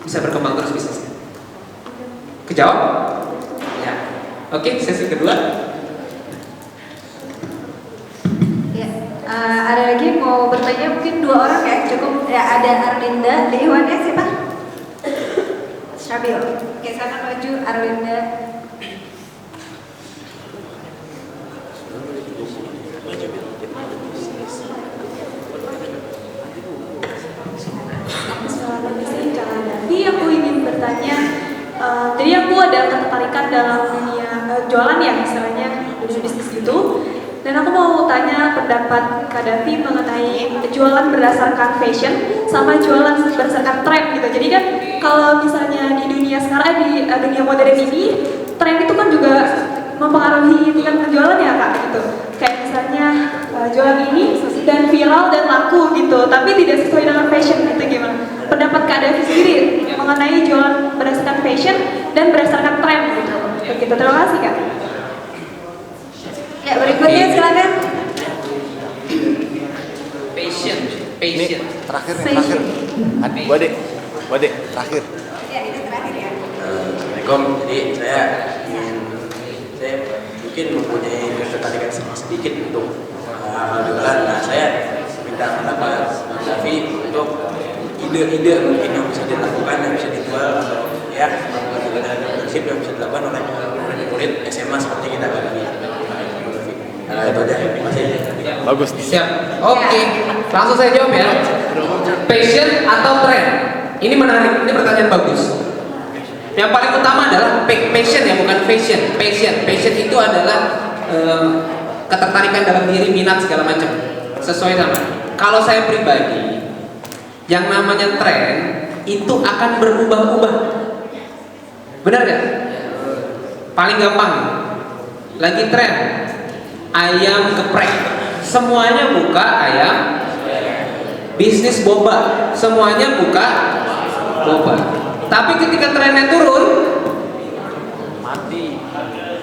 bisa berkembang terus bisnisnya. Kejawab? Ya. Oke, sesi kedua. Ya, ada lagi mau bertanya, mungkin 2 orang ya cukup. Ya, ada Arlinda, di Iwannya siapa? Syabil. Oke, sana maju Arlinda. Tapi aku ingin bertanya, jadi aku ada ketertarikan dalam dunia jualan ya, istilahnya dunia bisnis gitu. Dan aku mau tanya pendapat Kak Davi mengenai jualan berdasarkan fashion sama jualan berdasarkan tren gitu. Jadi kan kalau misalnya di dunia sekarang, di dunia modern ini, tren itu kan juga mempengaruhi tingkat penjualan ya Kak gitu. Kayak misalnya jualan ini dan viral dan laku gitu, tapi tidak sesuai dengan fashion gitu. Gimana pendapat Kak Davi sendiri mengenai jualan berdasarkan fashion dan berdasarkan tren gitu? Begitu, terima kasih Kak. Ya, berikutnya silakan. Passion. Ini terakhir nih, terakhir. Wade, terakhir. Ya, ini terakhir ya. Assalamualaikum. Jadi saya mungkin mempunyai ketertarikan sedikit untuk jualan. Nah, saya minta pendapat Bang Davi untuk ide-ide mungkin yang bisa dilakukan, yang bisa dijual atau ya prinsip yang bisa dilakukan oleh murid SMA seperti kita tadi. Itu aja. Terima kasih. Bagus. Siap. Oke. Langsung saya jawab ya. Passion atau tren? Ini menarik. Ini pertanyaan bagus. Yang paling utama adalah passion ya, bukan fashion. Passion itu adalah ketertarikan dalam diri, minat segala macam. Sesuai sama. Kalau saya pribadi, yang namanya tren itu akan berubah-ubah. Benar gak? Paling gampang. Lagi tren ayam geprek, semuanya buka ayam. Bisnis boba, semuanya buka boba. Tapi ketika trennya turun, mati.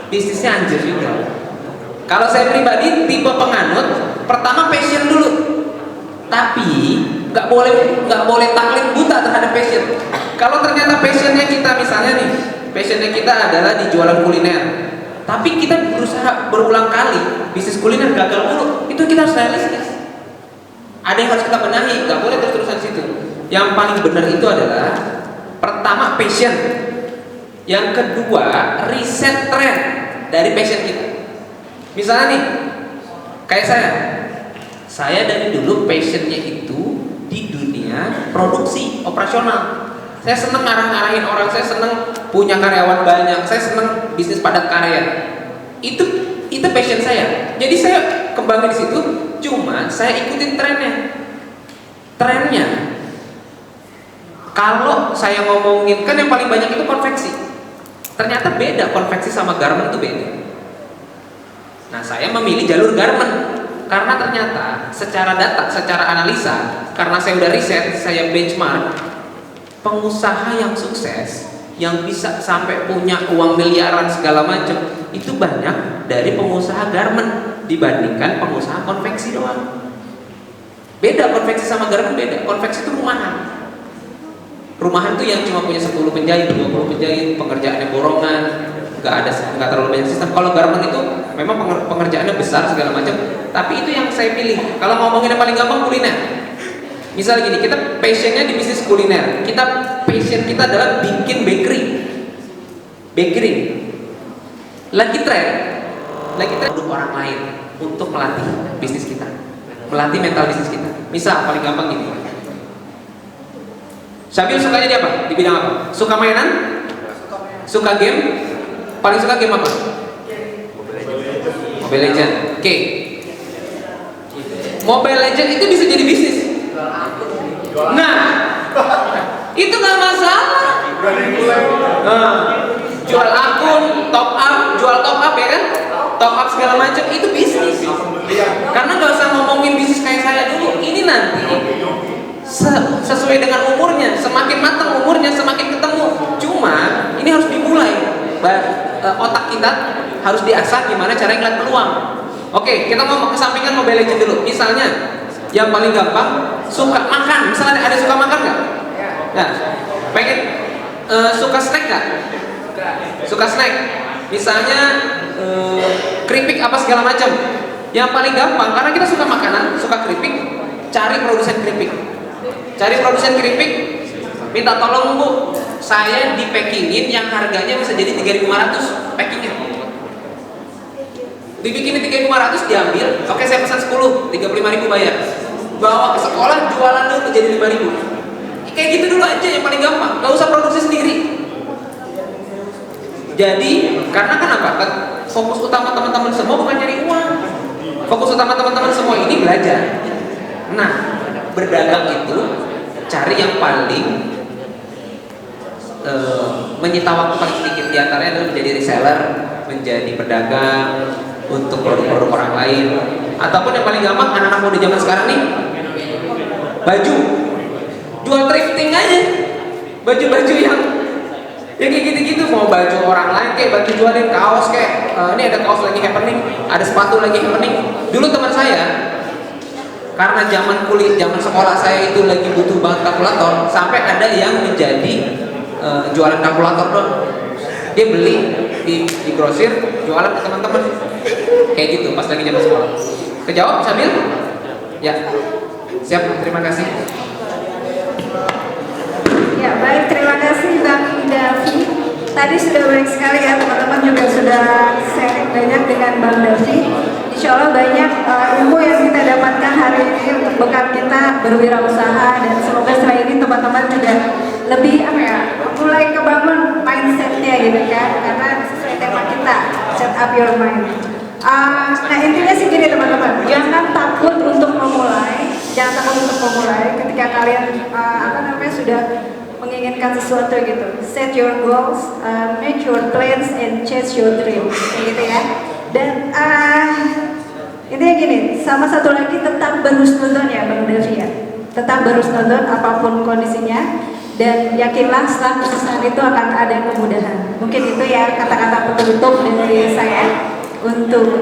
Bisnisnya anjir juga. Kalau saya pribadi tipe penganut, pertama passion dulu. Tapi nggak boleh taklid buta terhadap passion. Kalau ternyata passionnya kita misalnya nih, passionnya kita adalah di jualan kuliner. Tapi kita berusaha berulang kali bisnis kuliner gagal mulu, itu kita harus realistis. Ada yang harus kita benahi, nggak boleh terus-terusan situ. Yang paling benar itu adalah pertama passion, yang kedua riset tren dari passion kita. Misalnya nih, kayak saya dari dulu passionnya itu di dunia produksi operasional. Saya seneng ngarah-ngarahin orang, saya seneng punya karyawan banyak, saya seneng bisnis padat karya. Itu passion saya. Jadi saya kembangin di situ. Cuma saya ikutin trennya. Kalau saya ngomongin, kan yang paling banyak itu konveksi. Ternyata beda, konveksi sama garment itu beda. Nah, saya memilih jalur garment karena ternyata secara data, secara analisa, karena saya udah riset, saya benchmark, pengusaha yang sukses, yang bisa sampai punya uang miliaran segala macam, itu banyak dari pengusaha garment dibandingkan pengusaha konveksi doang. Beda konveksi sama garment, beda. Konveksi itu rumahan. Rumahan tuh yang cuma punya 10 penjahit, 20 penjahit, pengerjaannya borongan, nggak terlalu banyak sistem. Kalau garment itu memang pengerjaannya besar segala macam, tapi itu yang saya pilih. Kalau ngomongin yang paling gampang kuliner. Misal gini, kita passionnya di bisnis kuliner. Passion kita adalah bikin bakery. Lagi tren untuk orang lain untuk melatih bisnis kita, melatih mental bisnis kita. Misal paling gampang gini, Syabil sukanya di apa? Di bidang apa? Suka mainan? Suka game? Paling suka game apa? Mobile Legend. Oke. Mobile Legend itu bisa jadi bisnis. Nah, itu nggak masalah. Jual akun, jual top up ya kan? Top up segala macam itu bisnis. Karena nggak usah ngomongin bisnis kayak saya dulu. Ini nanti sesuai dengan umurnya, semakin matang umurnya, semakin ketemu. Cuma ini harus dimulai. Otak kita harus diasah gimana cara ngeliat peluang. Oke, kita mau kesampingkan Mobile Legends dulu. Misalnya yang paling gampang, suka makan. Misalnya ada suka makan nggak? Nah, pengen suka snack nggak? Suka snack. Misalnya keripik apa segala macam. Yang paling gampang karena kita suka makanan, suka keripik, cari produsen keripik. Minta tolong Bu, saya di packingin yang harganya bisa jadi 3.500 packingnya. Dibikinin 3.500 diambil, oke saya pesan 10, 35.000 bayar. Bawa ke sekolah, jualan dulu jadi 5.000. Kayak gitu dulu aja yang paling gampang, gak usah produksi sendiri. Jadi, karena kenapa? Fokus utama teman-teman semua bukan nyari uang. Fokus utama teman-teman semua ini belajar. Nah, berdagang itu cari yang paling menyita waktu paling sedikit. Di antaranya adalah menjadi reseller, menjadi pedagang untuk produk-produk orang lain, ataupun yang paling gampang anak-anak muda zaman sekarang nih, baju, jual thrifting aja, baju-baju yang Ya kayak gitu-gitu, mau baju orang lain kayak bantu jualin kaos kayak ini ada kaos lagi happening, ada sepatu lagi happening. Dulu teman saya karena zaman sekolah saya itu lagi butuh banget kalkulator, sampai ada yang menjadi jualan kalkulator dong. Dia beli di grosir, jualan ke teman-teman. Kayak gitu pas lagi zaman sekolah. Kejawab Sabil? Ya. Siap, terima kasih. Ya, baik, terima kasih Bang Davi. Tadi sudah banyak sekali ya, teman-teman juga sudah sharing banyak dengan Bang Davi. Insya Allah banyak ilmu yang kita dapatkan hari ini untuk bekal kita berwirausaha, dan semoga setelah ini teman-teman juga lebih mulai kebangun mindsetnya gitu kan, karena sesuai tema kita, set up your mind. Nah intinya sih gini teman-teman, jangan takut untuk memulai, ketika kalian sudah menginginkan sesuatu gitu. Set your goals, make your plans and chase your dreams, gitu ya. Dan intinya gini, sama satu lagi, tetap berhusnuzon ya Bang Davi ya. Tetap berhusnuzon apapun kondisinya, dan yakinlah setelah kesusahan itu akan ada kemudahan. Mungkin itu ya kata-kata penutup dari saya untuk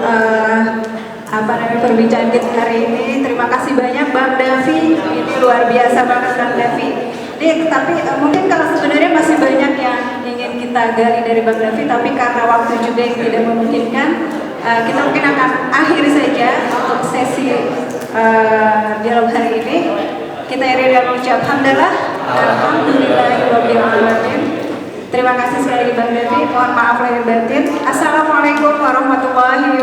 perbincangan kita hari ini. Terima kasih banyak Bang Davi, ini luar biasa banget Bang Davi. Tapi mungkin kalau sebenarnya masih banyak yang ingin kita gali dari Bang Davi, tapi karena waktu juga yang tidak memungkinkan, kita mungkin akan akhiri saja untuk sesi dialog hari ini. Kita akhiri dengan mengucap alhamdulillahirobbilalamin. Terima kasih sekali lagi Bang Davi. Mohon maaf lahir batin. Assalamualaikum warahmatullahi wabarakatuh.